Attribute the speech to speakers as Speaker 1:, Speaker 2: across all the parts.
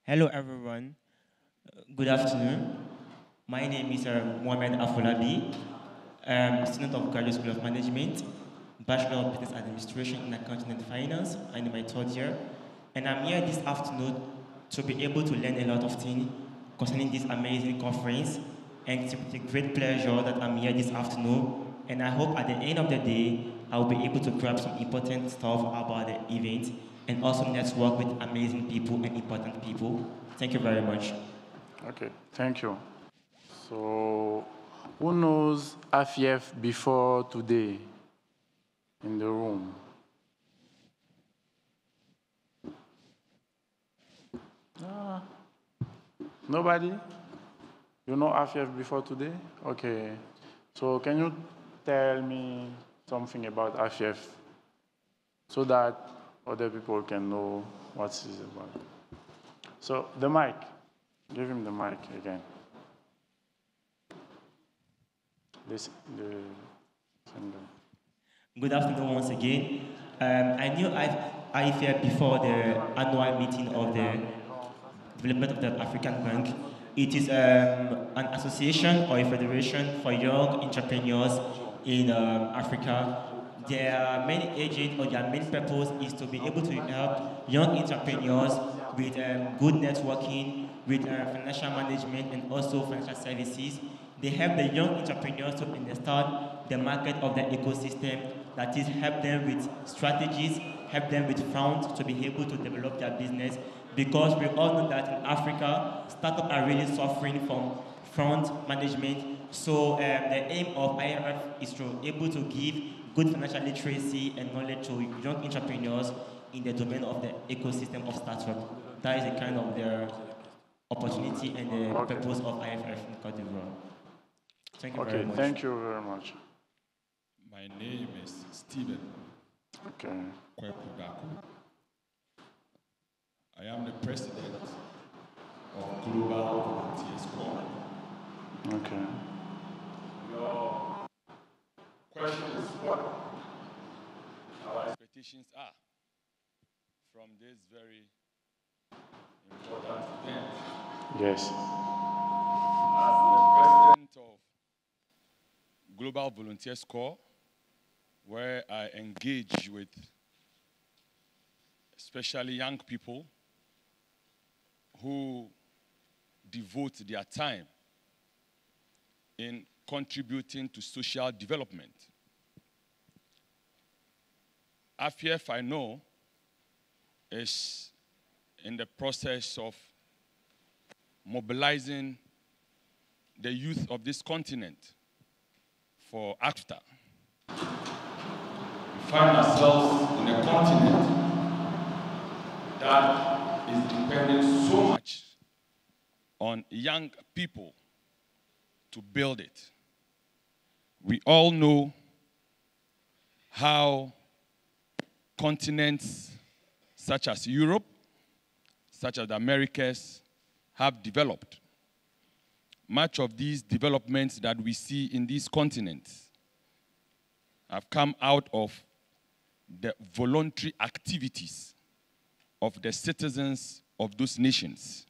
Speaker 1: Hello, everyone. Good afternoon. My name is Mohamed Afolabi, student of Graduate School of Management, Bachelor of Business Administration in Accounting and Finance. I'm in my third year, and I'm here this afternoon to be able to learn a lot of things concerning this amazing conference, and it's a great pleasure that I'm here this afternoon. And I hope at the end of the day, I'll be able to grab some important stuff about the event and also network with amazing people and important people. Thank you very much.
Speaker 2: Okay, thank you. So, who knows AFIF before today in the room? Ah, nobody? You know AFIF before today? Okay. So, can you tell me something about AFIF so that other people can know what it's about? So, the mic. Give him the mic again. This, the finger.
Speaker 1: Good afternoon once again. I knew IFA before the annual meeting of the Development of the African Bank. It is an association or a federation for young entrepreneurs in Africa. Their main agent or their main purpose is to be able to help young entrepreneurs with good networking, with financial management, and also financial services. They help the young entrepreneurs to understand the market of the ecosystem, that is, help them with strategies, help them with funds to be able to develop their business. Because we all know that in Africa, startups are really suffering from fund management. So the aim of IMF is to able to give good financial literacy and knowledge to young entrepreneurs in the domain of the ecosystem of startup. That is a kind of the opportunity and the purpose of IFF in Cote d'Ivoire. Thank you very much.
Speaker 2: Thank you very much.
Speaker 3: My name is Stephen Kwekudaku. I am the president of Global Volunteers Corps.
Speaker 2: Okay.
Speaker 3: Your question is what our expectations are from this very important event.
Speaker 2: Yes.
Speaker 3: As the president of Global Volunteers Corps, where I engage with especially young people who devote their time in contributing to social development. AFIF, I know, is in the process of mobilizing the youth of this continent for AfCFTA. We find ourselves in a continent that is depending so much on young people to build it. We all know how continents such as Europe, such as the Americas, have developed. Much of these developments that we see in these continents have come out of the voluntary activities of the citizens of those nations.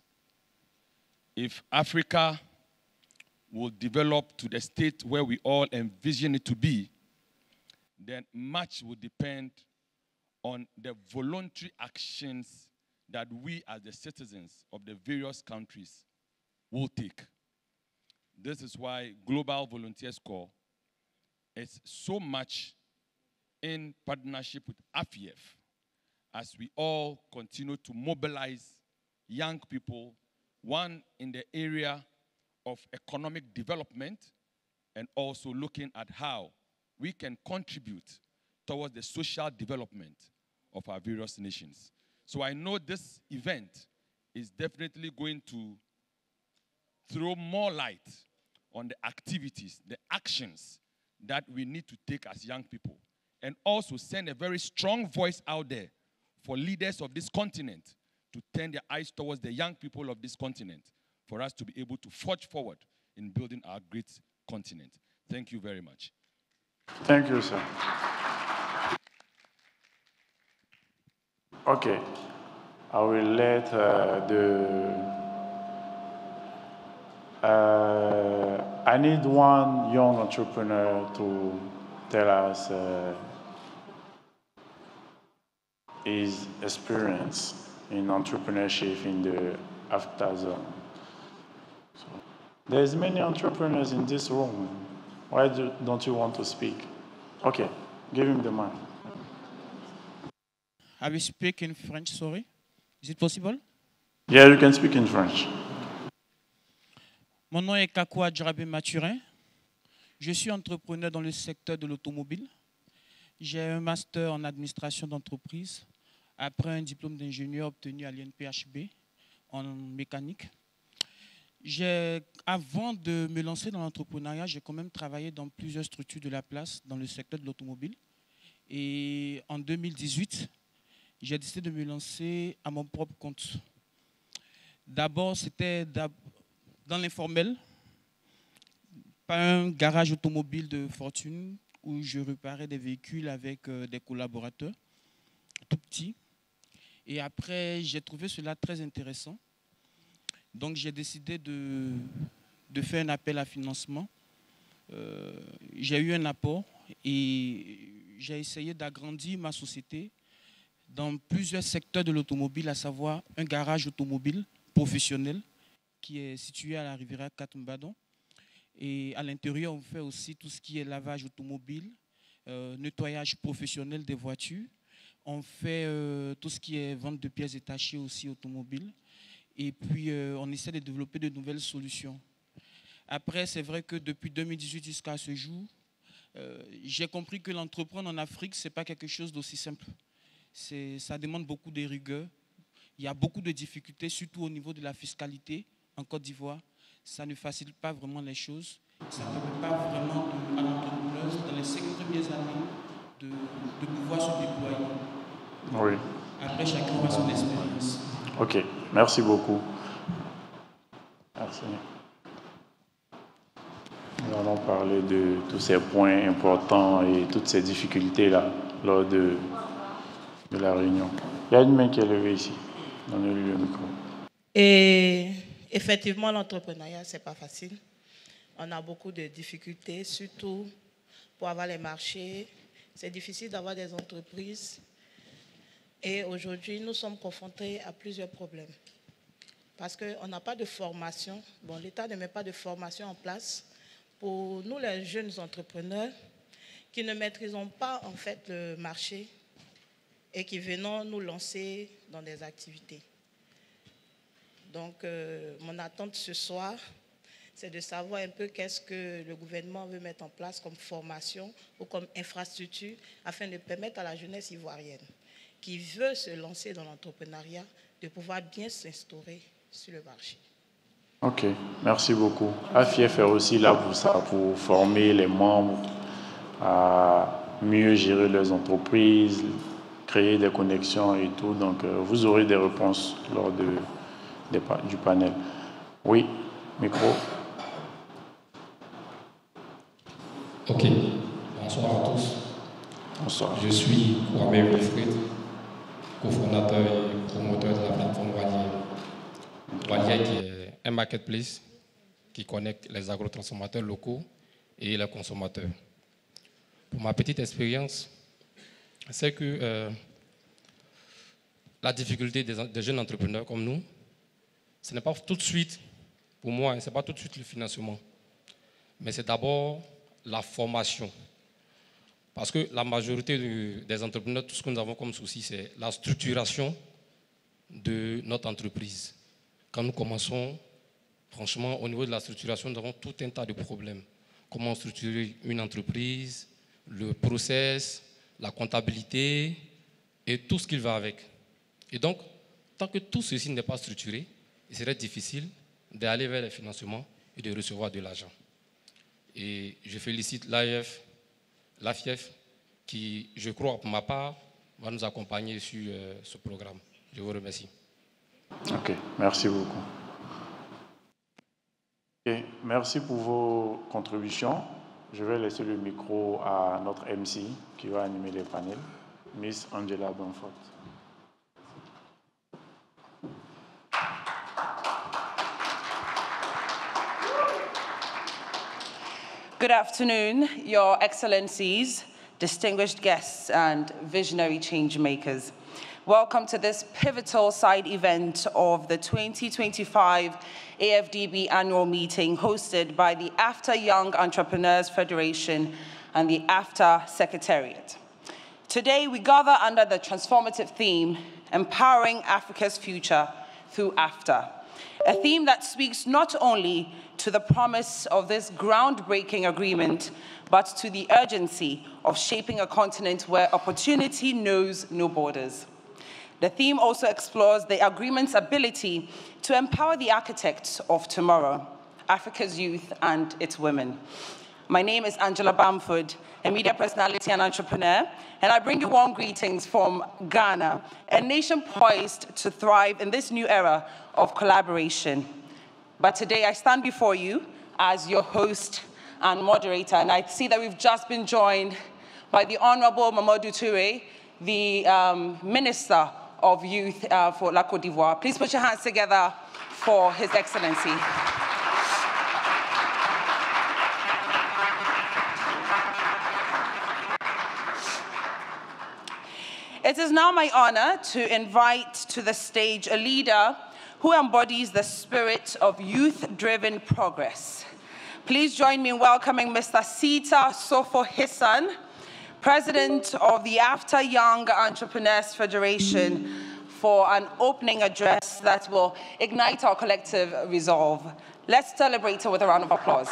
Speaker 3: If Africa will develop to the state where we all envision it to be, then much will depend on the voluntary actions that we as the citizens of the various countries will take. This is why Global Volunteers Corps is so much in partnership with AFIF as we all continue to mobilize young people, one in the area of economic development and also looking at how we can contribute towards the social development of our various nations. So I know this event is definitely going to throw more light on the activities, the actions that we need to take as young people, and also send a very strong voice out there for leaders of this continent to turn their eyes towards the young people of this continent for us to be able to forge forward in building our great continent. Thank you very much.
Speaker 2: Thank you, sir. Okay. I will let I need one young entrepreneur to tell us his experience in entrepreneurship in the AfCFTA zone. So, there's many entrepreneurs in this room. Why don't you want to speak? Okay, give him the mic.
Speaker 4: I will speak in French, sorry. Is it possible?
Speaker 2: Yeah, you can speak in French.
Speaker 4: Mon nom est Kakoua Djarabe Mathurin. Je suis entrepreneur dans le secteur de l'automobile. J'ai un master en administration d'entreprise après un diplôme d'ingénieur obtenu à l'INPHB en mécanique. Avant de me lancer dans l'entrepreneuriat, j'ai quand même travaillé dans plusieurs structures de la place dans le secteur de l'automobile. Et en 2018, j'ai décidé de me lancer à mon propre compte. D'abord, c'était dans l'informel, pas un garage automobile de fortune où je réparais des véhicules avec des collaborateurs, tout petits. Et après, j'ai trouvé cela très intéressant. Donc, j'ai décidé de faire un appel à financement. J'ai eu un apport et j'ai essayé d'agrandir ma société dans plusieurs secteurs de l'automobile, à savoir un garage automobile professionnel qui est situé à la Riviera Katumbadon. Et à l'intérieur, on fait aussi tout ce qui est lavage automobile, nettoyage professionnel des voitures. On fait tout ce qui est vente de pièces détachées aussi automobiles. Et puis, on essaie de développer de nouvelles solutions. Après, c'est vrai que depuis 2018 jusqu'à ce jour, j'ai compris que l'entreprendre en Afrique, ce n'est pas quelque chose d'aussi simple. Ça demande beaucoup de rigueur. Il y a beaucoup de difficultés, surtout au niveau de la fiscalité en Côte d'Ivoire. Ça ne facilite pas vraiment les choses. Ça ne permet pas vraiment à l'entrepreneur, dans les 5 premières années, de pouvoir se déployer.
Speaker 2: Oui.
Speaker 4: Après, chacun aura son expérience.
Speaker 2: Ok, merci beaucoup. Merci. Nous allons parler de tous ces points importants et toutes ces difficultés-là lors de la réunion. Il y a une main qui est levée ici. Donnez-lui le micro.
Speaker 5: Et effectivement, l'entrepreneuriat, ce n'est pas facile. On a beaucoup de difficultés, surtout pour avoir les marchés. C'est difficile d'avoir des entreprises. Et aujourd'hui, nous sommes confrontés à plusieurs problèmes. Parce qu'on n'a pas de formation. Bon, l'État ne met pas de formation en place pour nous, les jeunes entrepreneurs, qui ne maîtrisons pas en fait le marché et qui venons nous lancer dans des activités. Donc, mon attente ce soir, c'est de savoir un peu qu'est-ce que le gouvernement veut mettre en place comme formation ou comme infrastructure afin de permettre à la jeunesse ivoirienne qui veut se lancer dans l'entrepreneuriat de pouvoir bien s'instaurer sur le marché.
Speaker 2: Ok, merci beaucoup. AfCFTA est aussi là pour ça, pour former les membres à mieux gérer leurs entreprises, créer des connexions et tout. Donc, vous aurez des réponses lors du panel. Oui, micro.
Speaker 6: Ok, bonsoir à tous.
Speaker 2: Bonsoir.
Speaker 6: Je suis Kwame Wilfried, cofondateur et promoteur de la plateforme Walier. Walier qui est un marketplace qui connecte les agrotransformateurs locaux et les consommateurs. Pour ma petite expérience, c'est que la difficulté des jeunes entrepreneurs comme nous, ce n'est pas tout de suite, pour moi, ce n'est pas tout de suite le financement, mais c'est d'abord la formation. Parce que la majorité des entrepreneurs, tout ce que nous avons comme souci, c'est la structuration de notre entreprise. Quand nous commençons, franchement, au niveau de la structuration, nous avons tout un tas de problèmes. Comment structurer une entreprise, le process, la comptabilité et tout ce qui va avec. Et donc, tant que tout ceci n'est pas structuré, il serait difficile d'aller vers les financements et de recevoir de l'argent. Et je félicite l'AfCFTA qui, je crois, pour ma part, va nous accompagner sur ce programme. Je vous remercie.
Speaker 2: Ok, merci beaucoup. Okay, merci pour vos contributions. Je vais laisser le micro à notre MC qui va animer les panels, Miss Angela Bonfort.
Speaker 7: Good afternoon, Your Excellencies, distinguished guests, and visionary change makers. Welcome to this pivotal side event of the 2025 AFDB annual meeting hosted by the AfCFTA Young Entrepreneurs Federation and the AfCFTA Secretariat. Today, we gather under the transformative theme, Empowering Africa's Future through AfCFTA, a theme that speaks not only to the promise of this groundbreaking agreement, but to the urgency of shaping a continent where opportunity knows no borders. The theme also explores the agreement's ability to empower the architects of tomorrow, Africa's youth and its women. My name is Angela Bamford, a media personality and entrepreneur, and I bring you warm greetings from Ghana, a nation poised to thrive in this new era of collaboration. But today I stand before you as your host and moderator, and I see that we've just been joined by the Honorable Mamadou Touré, the Minister of Youth for La Côte d'Ivoire. Please put your hands together for His Excellency. It is now my honor to invite to the stage a leader who embodies the spirit of youth-driven progress. Please join me in welcoming Mr. Sita Sofo Hissan, President of the AfCFTA Young Entrepreneurs Federation, for an opening address that will ignite our collective resolve. Let's celebrate her with a round of applause.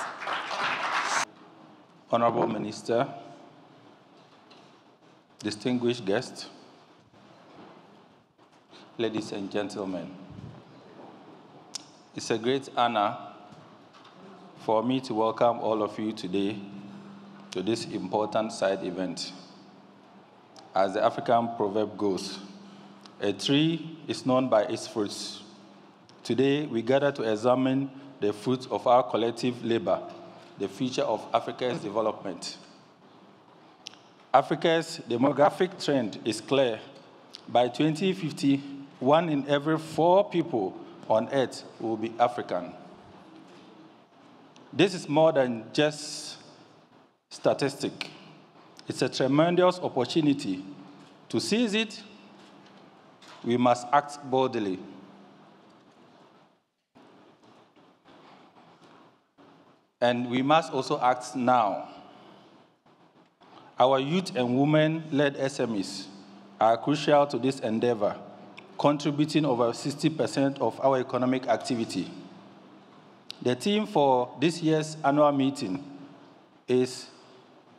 Speaker 8: Honorable Minister, distinguished guests, ladies and gentlemen, it's a great honor for me to welcome all of you today to this important side event. As the African proverb goes, a tree is known by its fruits. Today, we gather to examine the fruits of our collective labor, the future of Africa's development. Africa's demographic trend is clear. By 2050, 1 in every 4 people on Earth will be African. This is more than just statistic. It's a tremendous opportunity. To seize it, we must act boldly. And we must also act now. Our youth and women-led SMEs are crucial to this endeavor, contributing over 60% of our economic activity. The theme for this year's annual meeting is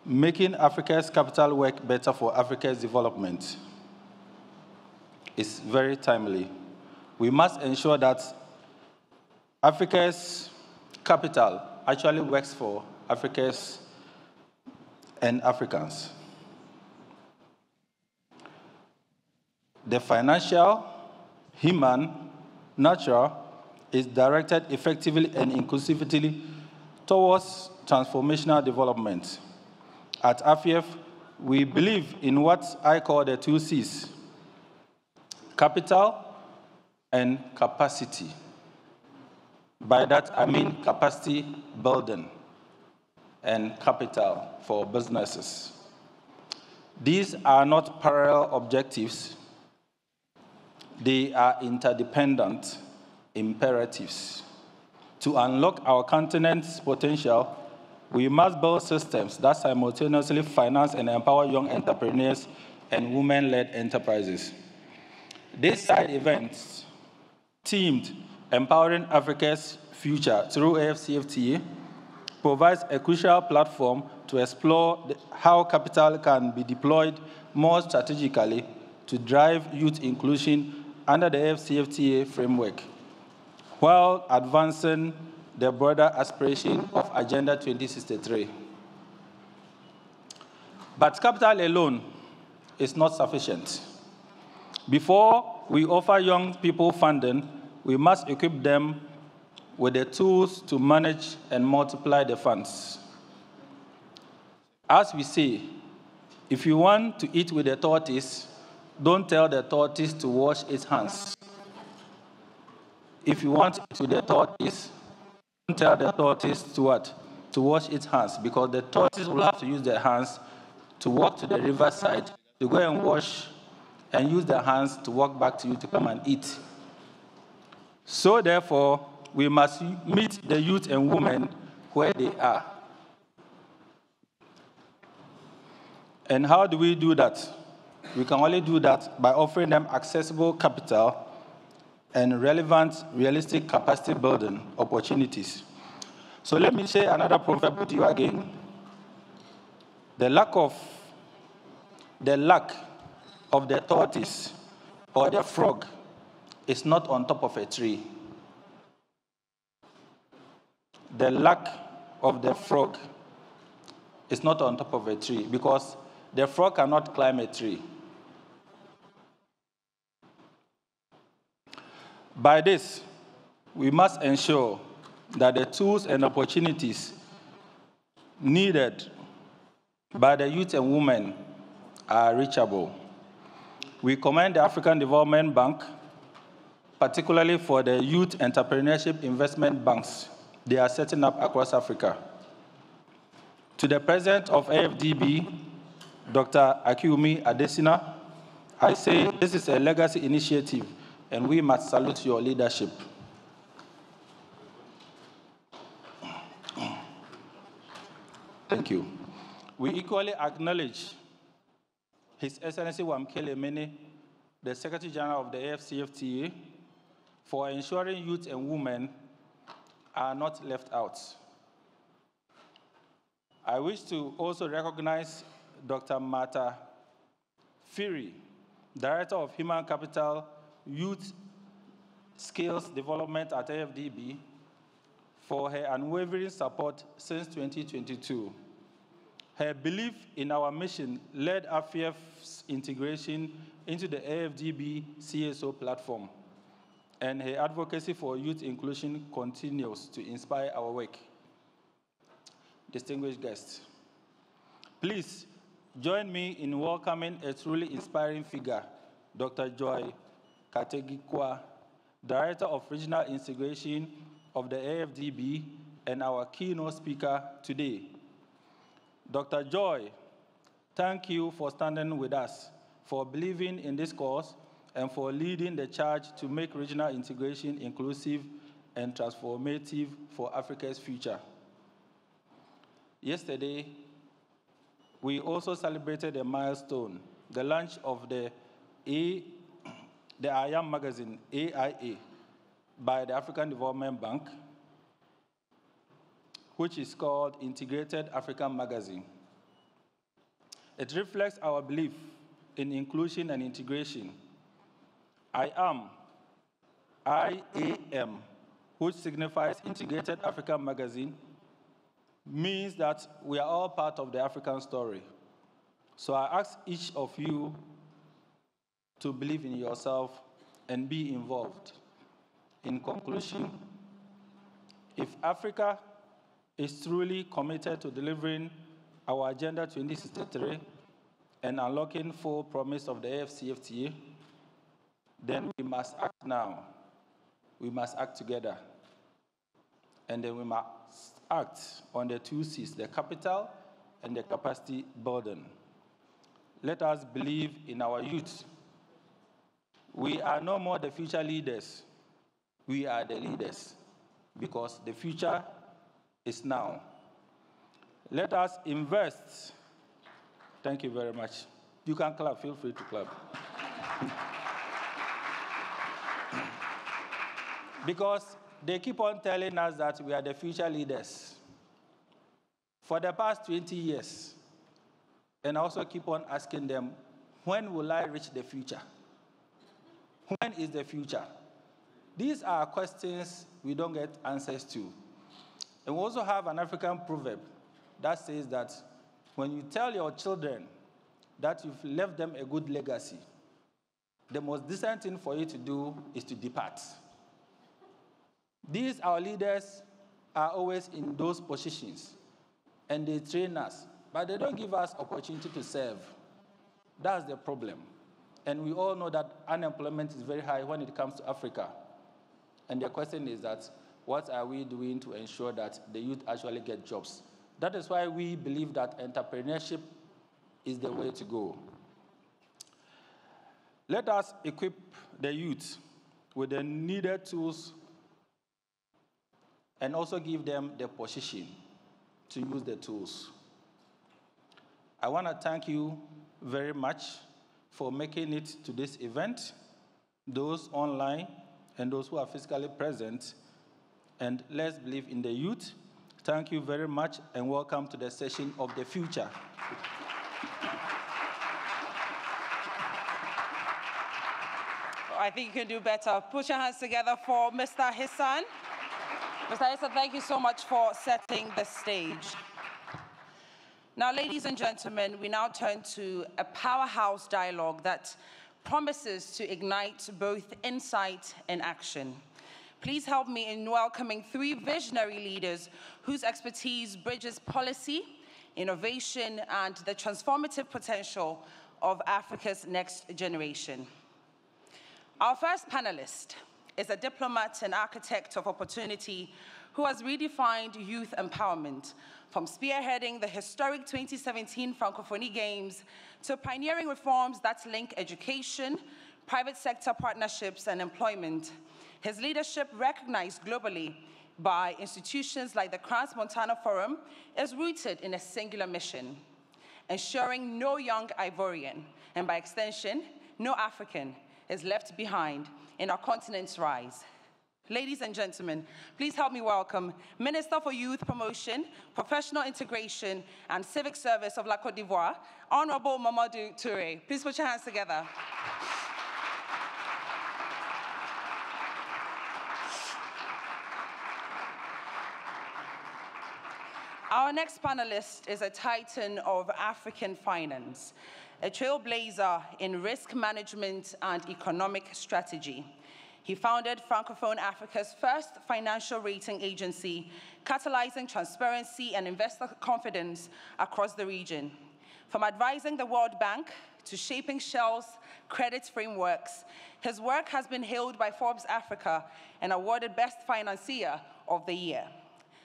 Speaker 8: Making Africa's Capital Work Better for Africa's Development. It's very timely. We must ensure that Africa's capital actually works for Africa's and Africans. The financial, human, natural is directed effectively and inclusively towards transformational development. At AfCFTA, we believe in what I call the 2 C's: capital and capacity. By that, I mean capacity building and capital for businesses. These are not parallel objectives. They are interdependent imperatives. To unlock our continent's potential, we must build systems that simultaneously finance and empower young entrepreneurs and women-led enterprises. This side event, themed Empowering Africa's Future through AfCFTA, provides a crucial platform to explore how capital can be deployed more strategically to drive youth inclusion under the AfCFTA framework, while advancing the broader aspiration of Agenda 2063. But capital alone is not sufficient. Before we offer young people funding, we must equip them with the tools to manage and multiply the funds. As we say, if you want to eat with the tortoise, don't tell the tortoise to wash its hands. If you want to eat with the tortoise, don't tell the tortoise to what? to wash its hands, because the tortoise will have to use their hands to walk to the riverside, to go and wash, and use their hands to walk back to you to come and eat. So therefore, we must meet the youth and women where they are. And how do we do that? We can only do that by offering them accessible capital and relevant, realistic capacity building opportunities. So let me say another proverb with you again. The lack of the tortoise or the frog is not on top of a tree. The lack of the frog is not on top of a tree, because the frog cannot climb a tree. By this, we must ensure that the tools and opportunities needed by the youth and women are reachable. We commend the African Development Bank, particularly for the youth entrepreneurship investment banks they are setting up across Africa. To the president of AfDB, Dr. Akiwumi Adesina, I say this is a legacy initiative, and we must salute your leadership. Thank you. We equally acknowledge His Excellency Wamkele Mene, the Secretary General of the AfCFTA, for ensuring youth and women are not left out. I wish to also recognize Dr. Martha Firi, Director of Human Capital Youth Skills Development at AfDB, for her unwavering support since 2022. Her belief in our mission led AfCF's integration into the AfDB CSO platform, and her advocacy for youth inclusion continues to inspire our work. Distinguished guests, please join me in welcoming a truly inspiring figure, Dr. Joy Kategikwa, Director of Regional Integration of the AfDB, and our keynote speaker today. Dr. Joy, thank you for standing with us, for believing in this cause, and for leading the charge to make regional integration inclusive and transformative for Africa's future. Yesterday, we also celebrated a milestone, the launch of the I Am magazine, AIA, by the African Development Bank, which is called Integrated African Magazine. It reflects our belief in inclusion and integration. IAM, which signifies Integrated African Magazine, means that we are all part of the African story. So I ask each of you to believe in yourself and be involved. In conclusion, if Africa is truly committed to delivering our Agenda 2063 and unlocking full promise of the AfCFTA, then we must act now. We must act together. And then we must act on the two C's, the capital and the capacity building. Let us believe in our youth. We are no more the future leaders. We are the leaders, because the future is now. Let us invest. Thank you very much. You can clap, feel free to clap. Because they keep on telling us that we are the future leaders for the past 20 years. And I also keep on asking them, when will I reach the future? When is the future? These are questions we don't get answers to. And we also have an African proverb that says that when you tell your children that you've left them a good legacy, the most decent thing for you to do is to depart. These, our leaders, are always in those positions, and they train us, but they don't give us opportunity to serve. That's the problem. And we all know that unemployment is very high when it comes to Africa. And the question is that, what are we doing to ensure that the youth actually get jobs? That is why we believe that entrepreneurship is the way to go. Let us equip the youth with the needed tools and also give them the position to use the tools. I want to thank you very much for making it to this event, those online and those who are physically present. And let's believe in the youth. Thank you very much and welcome to the session of the future.
Speaker 7: I think you can do better. Put your hands together for Mr. Hissan. Mr. Hissan, thank you so much for setting the stage. Now, ladies and gentlemen, we now turn to a powerhouse dialogue that promises to ignite both insight and action. Please help me in welcoming three visionary leaders whose expertise bridges policy, innovation, and the transformative potential of Africa's next generation. Our first panelist is a diplomat and architect of opportunity who has redefined youth empowerment, from spearheading the historic 2017 Francophonie Games to pioneering reforms that link education, private sector partnerships, and employment. His leadership, recognized globally by institutions like the Crans-Montana Forum, is rooted in a singular mission: ensuring no young Ivorian, and by extension, no African, is left behind in our continent's rise. Ladies and gentlemen, please help me welcome Minister for Youth Promotion, Professional Integration, and Civic Service of La Côte d'Ivoire, Honorable Mamadou Touré. Please put your hands together. Our next panelist is a titan of African finance, a trailblazer in risk management and economic strategy. He founded Francophone Africa's first financial rating agency, catalyzing transparency and investor confidence across the region. From advising the World Bank to shaping Shell's credit frameworks, his work has been hailed by Forbes Africa and awarded Best Financier of the Year.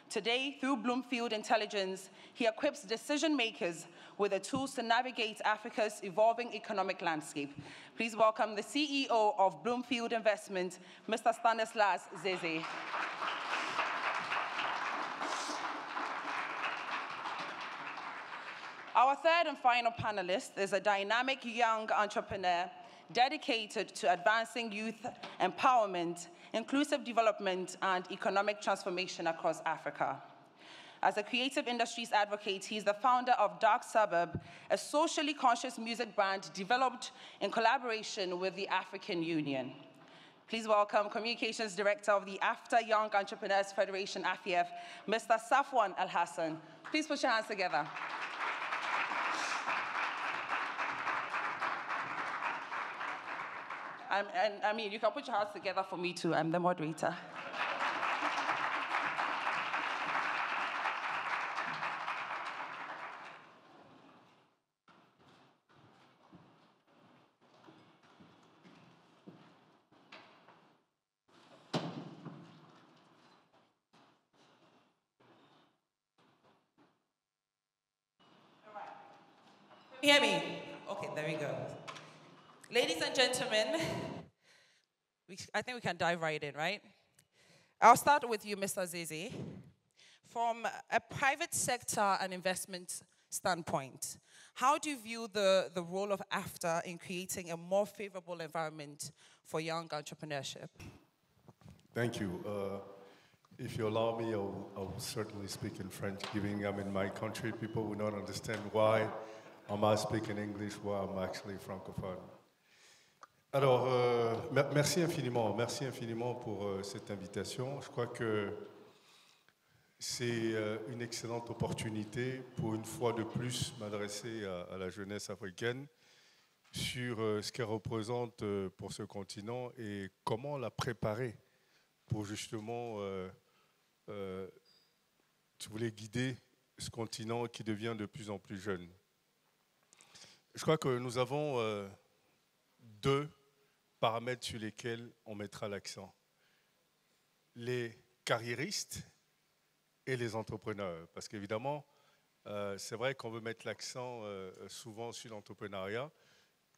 Speaker 7: Today, through Bloomfield Intelligence, he equips decision makers with the tools to navigate Africa's evolving economic landscape. Please welcome the CEO of Bloomfield Investment, Mr. Stanislas Zeze. Our third and final panelist is a dynamic young entrepreneur dedicated to advancing youth empowerment, inclusive development, and economic transformation across Africa. As a creative industries advocate, he is the founder of Dark Suburb, a socially conscious music brand developed in collaboration with the African Union. Please welcome Communications Director of the AfTA Young Entrepreneurs Federation, AfCF, Mr. Safwan Al-Hassan. Please put your hands together. I mean, you can put your hands together for me too. I'm the moderator.
Speaker 9: Hear me? Okay, there we go. Ladies and gentlemen, I think we can dive right in, right? I'll start with you, Mr. Zeze. From a private sector and investment standpoint, how do you view the role of AfTA in creating a more favorable environment for young entrepreneurship?
Speaker 10: Thank you. If you allow me, I'll certainly speak in French, given I'm in my country. People will not understand why I speak in English while I'm actually francophone. Alors, merci infiniment pour cette invitation. Je crois que c'est une excellente opportunité pour une fois de plus m'adresser à la jeunesse africaine sur ce qu'elle représente pour ce continent et comment la préparer pour justement, si vous voulez, guider ce continent qui devient de plus en plus jeune. Je crois que nous avons deux paramètres sur lesquels on mettra l'accent. Les carriéristes et les entrepreneurs. Parce qu'évidemment, c'est vrai qu'on veut mettre l'accent souvent sur l'entrepreneuriat,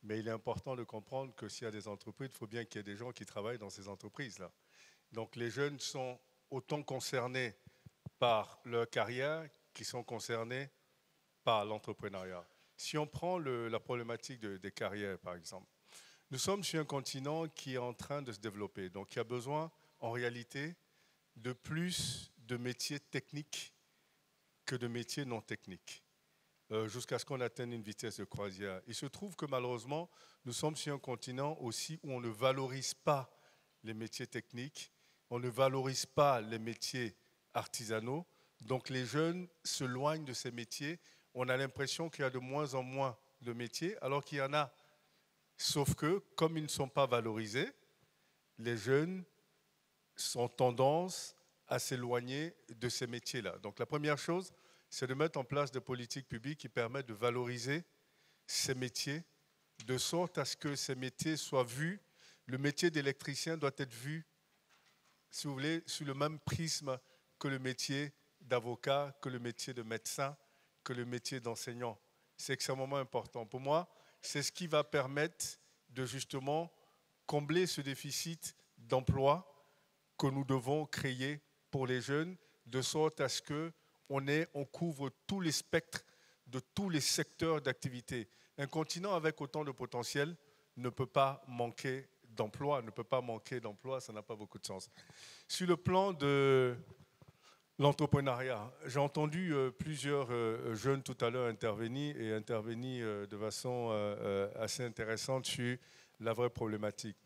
Speaker 10: mais il est important de comprendre que s'il y a des entreprises, il faut bien qu'il y ait des gens qui travaillent dans ces entreprises-là. Donc les jeunes sont autant concernés par leur carrière qu'ils sont concernés par l'entrepreneuriat. Si on prend la problématique des carrières, par exemple, nous sommes sur un continent qui est en train de se développer, donc qui a besoin, en réalité, de plus de métiers techniques que de métiers non techniques, jusqu'à ce qu'on atteigne une vitesse de croisière. Il se trouve que malheureusement, nous sommes sur un continent aussi où on ne valorise pas les métiers techniques, on ne valorise pas les métiers artisanaux, donc les jeunes s'éloignent de ces métiers. On a l'impression qu'il y a de moins en moins de métiers, alors qu'il y en a. Sauf que, comme ils ne sont pas valorisés, les jeunes ont tendance à s'éloigner de ces métiers-là. Donc la première chose, c'est de mettre en place des politiques publiques qui permettent de valoriser ces métiers, de sorte à ce que ces métiers soient vus. Le métier d'électricien doit être vu, si vous voulez, sous le même prisme que le métier d'avocat, que le métier de médecin, que le métier d'enseignant. C'est extrêmement important. Pour moi, c'est ce qui va permettre de justement combler ce déficit d'emploi que nous devons créer pour les jeunes, de sorte à ce qu'on couvre tous les spectres de tous les secteurs d'activité. Un continent avec autant de potentiel ne peut pas manquer d'emploi, ça n'a pas beaucoup de sens. Sur le plan de l'entrepreneuriat, j'ai entendu plusieurs jeunes tout à l'heure intervenir de façon assez intéressante sur la vraie problématique.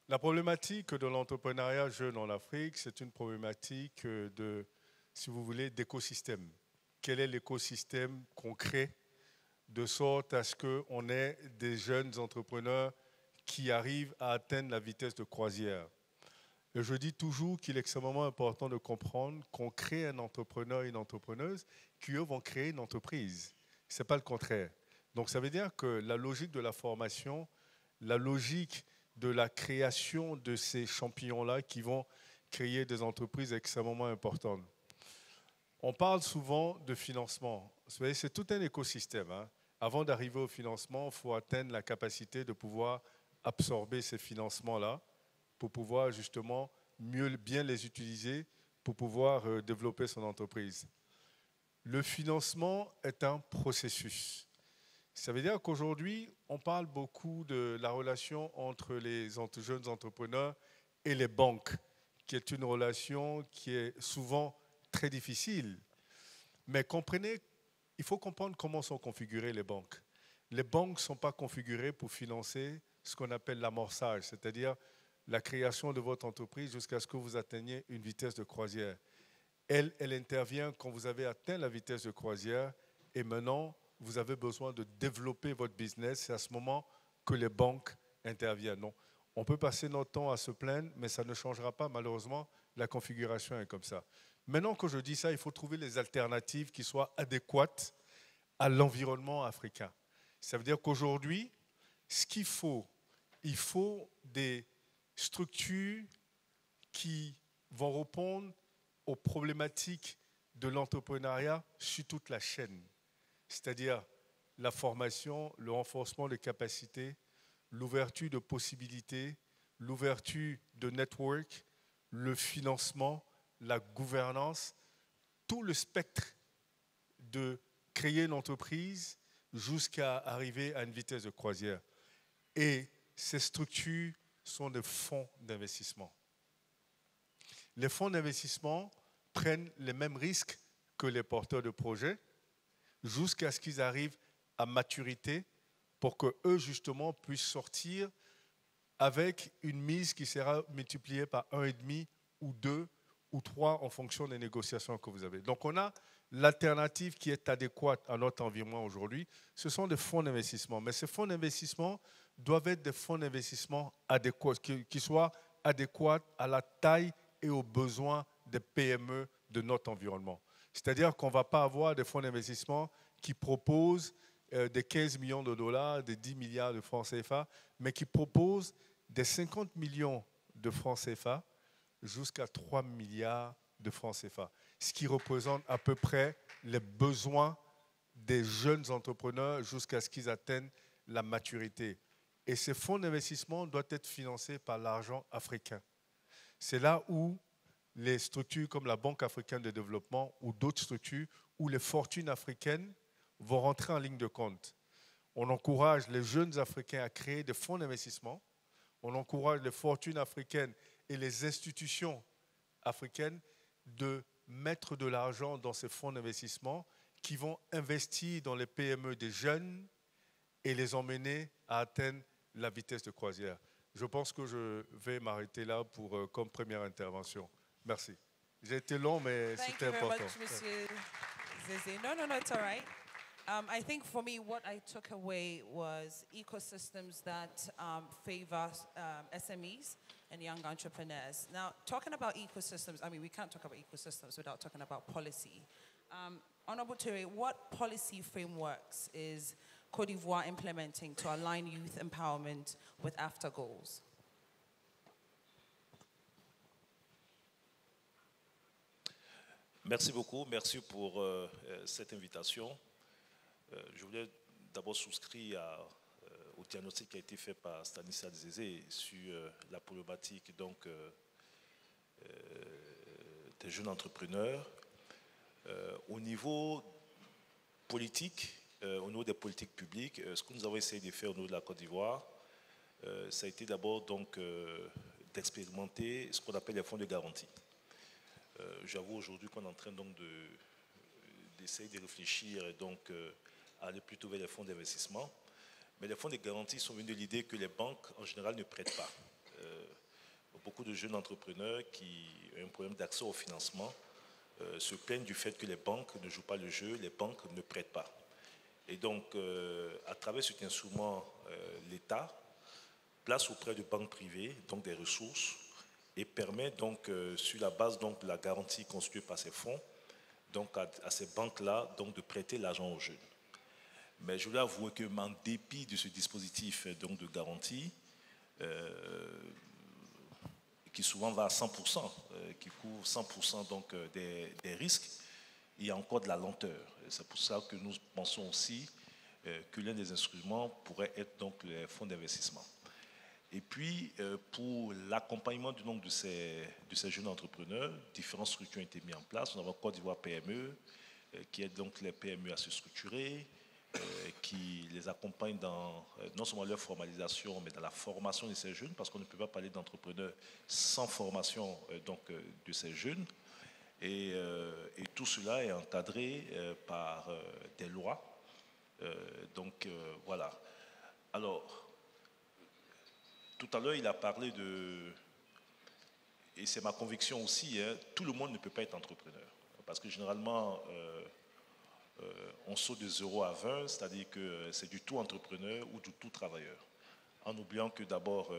Speaker 10: La problématique de l'entrepreneuriat jeune en Afrique, c'est une problématique si vous voulez, d'écosystème. Quel est l'écosystème qu'on crée de sorte à ce qu'on ait des jeunes entrepreneurs qui arrivent à atteindre la vitesse de croisière. Et je dis toujours qu'il est extrêmement important de comprendre qu'on crée un entrepreneur et une entrepreneuse qui, eux, vont créer une entreprise. Ce n'est pas le contraire. Donc ça veut dire que la logique de la formation, la logique de la création de ces champions-là qui vont créer des entreprises est extrêmement importante. On parle souvent de financement. Vous savez, c'est tout un écosystème. Hein. Avant d'arriver au financement, il faut atteindre la capacité de pouvoir absorber ces financements-là pour pouvoir justement bien les utiliser pour pouvoir développer son entreprise. Le financement est un processus. Ça veut dire qu'aujourd'hui, on parle beaucoup de la relation entre les jeunes entrepreneurs et les banques, qui est une relation qui est souvent très difficile. Mais comprenez, il faut comprendre comment sont configurées les banques. Les banques ne sont pas configurées pour financer ce qu'on appelle l'amorçage, c'est-à-dire la création de votre entreprise jusqu'à ce que vous atteigniez une vitesse de croisière. Elle intervient quand vous avez atteint la vitesse de croisière et maintenant, vous avez besoin de développer votre business. C'est à ce moment que les banques interviennent. Donc, on peut passer notre temps à se plaindre, mais ça ne changera pas, malheureusement, la configuration est comme ça. Maintenant que je dis ça, il faut trouver les alternatives qui soient adéquates à l'environnement africain. Ça veut dire qu'aujourd'hui, ce qu'il faut, il faut des structures qui vont répondre aux problématiques de l'entrepreneuriat sur toute la chaîne, c'est-à-dire la formation, le renforcement des capacités, l'ouverture de possibilités, l'ouverture de network, le financement, la gouvernance, tout le spectre de créer une entreprise jusqu'à arriver à une vitesse de croisière. Et ces structures sont des fonds d'investissement. Les fonds d'investissement prennent les mêmes risques que les porteurs de projets jusqu'à ce qu'ils arrivent à maturité pour qu'eux, justement, puissent sortir avec une mise qui sera multipliée par 1,5 ou 2 ou 3 en fonction des négociations que vous avez. Donc, on a l'alternative qui est adéquate à notre environnement aujourd'hui. Ce sont des fonds d'investissement. Mais ces fonds d'investissement doivent être des fonds d'investissement adéquats, qui soient adéquats à la taille et aux besoins des PME de notre environnement. C'est-à-dire qu'on ne va pas avoir des fonds d'investissement qui proposent des 15 millions de dollars, des 10 milliards de francs CFA, mais qui proposent des 50 millions de francs CFA jusqu'à 3 milliards de francs CFA, ce qui représente à peu près les besoins des jeunes entrepreneurs jusqu'à ce qu'ils atteignent la maturité. Et ces fonds d'investissement doivent être financés par l'argent africain. C'est là où les structures comme la Banque africaine de développement ou d'autres structures où les fortunes africaines vont rentrer en ligne de compte. On encourage les jeunes Africains à créer des fonds d'investissement. On encourage les fortunes africaines et les institutions africaines de mettre de l'argent dans ces fonds d'investissement qui vont investir dans les PME des jeunes et les emmener à atteindre la vitesse de croisière. Je pense que je vais m'arrêter là pour, comme première intervention. Merci. J'ai été long, mais c'était important.
Speaker 9: Thank you very much, Monsieur Zeze. No, it's all right. I think for me, what I took away was ecosystems that favor SMEs and young entrepreneurs. Now, talking about ecosystems, I mean, we can't talk about ecosystems without talking about policy. Honorable Ture, what policy frameworks is Côte d'Ivoire implementing to align youth empowerment with AfCFTA goals?
Speaker 11: Merci beaucoup, merci pour cette invitation. Je voulais d'abord souscrire au diagnostic qui a été fait par Stanislas Zeze sur la problématique donc, des jeunes entrepreneurs. Au niveau politique, au niveau des politiques publiques, ce que nous avons essayé de faire au niveau de la Côte d'Ivoire, ça a été d'abord donc d'expérimenter ce qu'on appelle les fonds de garantie. J'avoue aujourd'hui qu'on est en train donc d'essayer de réfléchir et donc aller plutôt vers les fonds d'investissement. Mais les fonds de garantie sont venus de l'idée que les banques en général ne prêtent pas. Beaucoup de jeunes entrepreneurs qui ont un problème d'accès au financement se plaignent du fait que les banques ne jouent pas le jeu, les banques ne prêtent pas. Et donc, à travers cet instrument, l'État place auprès de banques privées donc des ressources et permet donc, sur la base donc, de la garantie constituée par ces fonds, donc à ces banques-là donc, de prêter l'argent aux jeunes. Mais je dois avouer que, en dépit de ce dispositif donc, de garantie, qui souvent va à 100%, qui couvre 100% donc, des risques, il y a encore de la lenteur. C'est pour ça que nous pensons aussi que l'un des instruments pourrait être donc, les fonds d'investissement. Et puis, pour l'accompagnement du nombre de ces jeunes entrepreneurs, différentes structures ont été mises en place. Nous avons Côte d'Ivoire PME, qui aide donc les PME à se structurer, qui les accompagne dans non seulement leur formalisation, mais dans la formation de ces jeunes, parce qu'on ne peut pas parler d'entrepreneurs sans formation donc, de ces jeunes. Et tout cela est encadré par des lois. Donc, voilà. Alors, tout à l'heure, il a parlé de, et c'est ma conviction aussi, hein, tout le monde ne peut pas être entrepreneur. Parce que généralement, on saute de 0 à 20, c'est-à-dire que c'est du tout entrepreneur ou du tout travailleur. En oubliant que d'abord,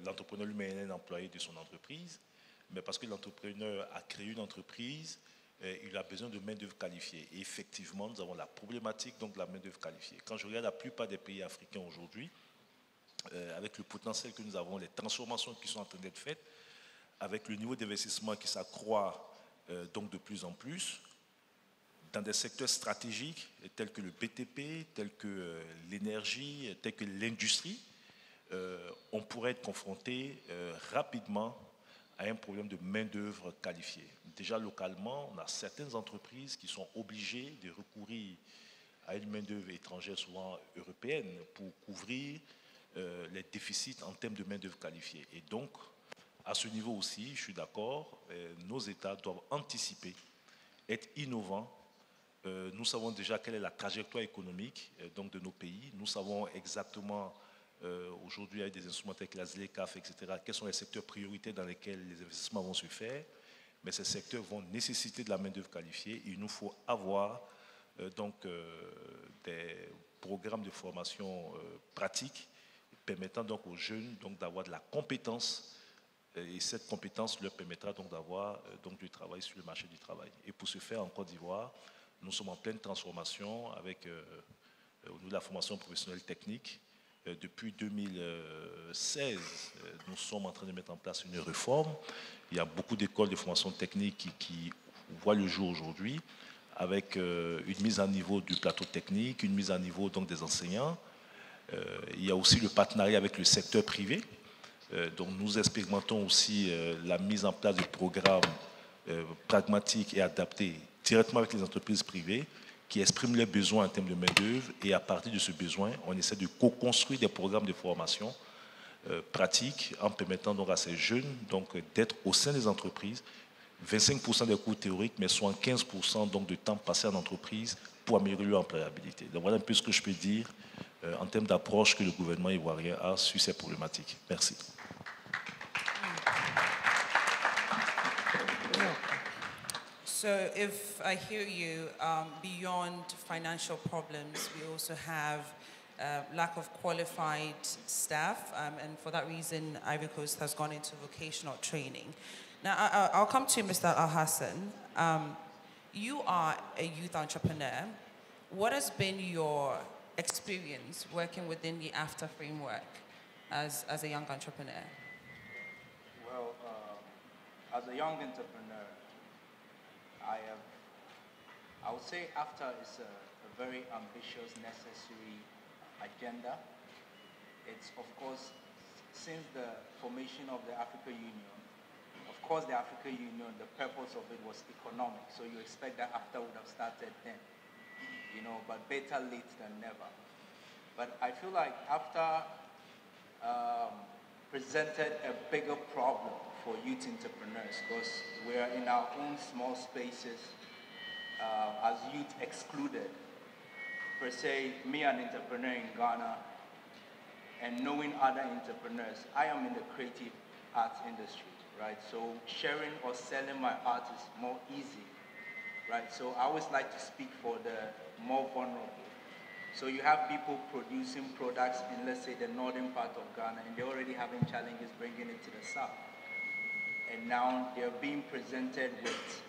Speaker 11: l'entrepreneur lui-même est un employé de son entreprise, mais parce que l'entrepreneur a créé une entreprise, il a besoin de main-d'œuvre qualifiée. Et effectivement, nous avons la problématique donc, de la main-d'œuvre qualifiée. Quand je regarde la plupart des pays africains aujourd'hui, avec le potentiel que nous avons, les transformations qui sont en train d'être faites, avec le niveau d'investissement qui s'accroît donc de plus en plus, dans des secteurs stratégiques tels que le BTP, tels que l'énergie, tels que l'industrie, on pourrait être confronté rapidement à un problème de main-d'œuvre qualifiée. Déjà localement, on a certaines entreprises qui sont obligées de recourir à une main-d'œuvre étrangère, souvent européenne, pour couvrir les déficits en termes de main-d'œuvre qualifiée. Et donc, à ce niveau aussi, je suis d'accord, nos États doivent anticiper, être innovants. Nous savons déjà quelle est la trajectoire économique donc de nos pays. Nous savons exactement, aujourd'hui, avec des instruments tels que la ZLECAF, etc., quels sont les secteurs prioritaires dans lesquels les investissements vont se faire. Mais ces secteurs vont nécessiter de la main-d'œuvre qualifiée. Il nous faut avoir des programmes de formation pratiques permettant donc aux jeunes donc, d'avoir de la compétence. Et cette compétence leur permettra donc d'avoir du travail sur le marché du travail. Et pour ce faire, en Côte d'Ivoire, nous sommes en pleine transformation avec au niveau de la formation professionnelle technique. Depuis 2016, nous sommes en train de mettre en place une réforme Il y a beaucoup d'écoles de formation technique qui voient le jour aujourd'hui, avec une mise à niveau du plateau technique, une mise à niveau donc, des enseignants. Il y a aussi le partenariat avec le secteur privé. Donc nous expérimentons aussi la mise en place de programmes pragmatiques et adaptés directement avec les entreprises privées qui expriment leurs besoins en termes de main-d'œuvre, et à partir de ce besoin, on essaie de co-construire des programmes de formation pratiques en permettant donc à ces jeunes d'être au sein des entreprises. 25% des cours théoriques, mais 75% donc de temps passé en entreprise pour améliorer leur employabilité. Donc voilà un peu ce que je peux dire en termes d'approche que le gouvernement ivoirien a sur ces problématiques. Merci.
Speaker 9: So if I hear you, beyond financial problems, we also have lack of qualified staff, and for that reason, Ivory Coast has gone into vocational training. Now, I'll come to Mr. Al-Hassan. You are a youth entrepreneur. What has been your experience working within the AfCFTA framework as a young entrepreneur?
Speaker 12: Well, as a young entrepreneur, I would say AfCFTA is a very ambitious, necessary agenda. It's, of course, since the formation of the African Union, of course, the African Union, the purpose of it was economic, so you expect that AfCFTA would have started then, but better late than never. But I feel like AfCFTA presented a bigger problem for youth entrepreneurs because we are in our own small spaces as youth excluded. Per se, me an entrepreneur in Ghana and knowing other entrepreneurs, I am in the creative arts industry, right? So sharing or selling my art is more easy, right? So I always like to speak for the more vulnerable. So you have people producing products in, let's say, the northern part of Ghana, and they're already having challenges bringing it to the south. And now they're being presented with,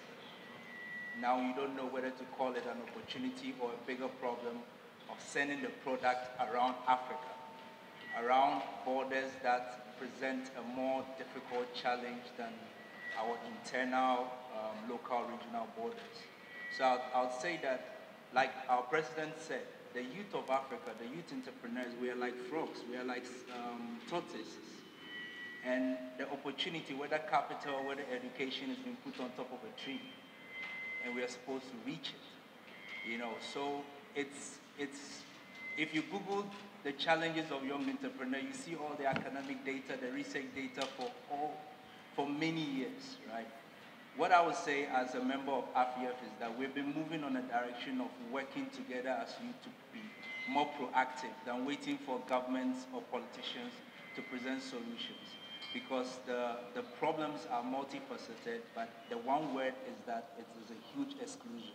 Speaker 12: now you don't know whether to call it an opportunity or a bigger problem of sending the product around Africa, around borders that present a more difficult challenge than our internal, local, regional borders. So I would say that, like our president said, the youth of Africa, the youth entrepreneurs, we are like frogs, we are like tortoises. And the opportunity, whether capital, whether education, has been put on top of a tree, and we are supposed to reach it. So it's if you Google the challenges of young entrepreneurs, you see all the academic data, the research data for many years, right? What I would say as a member of AfCFTA is that we've been moving on a direction of working together as youth to be more proactive than waiting for governments or politicians to present solutions. Because the problems are multifaceted, but the one word is that it is a huge exclusion.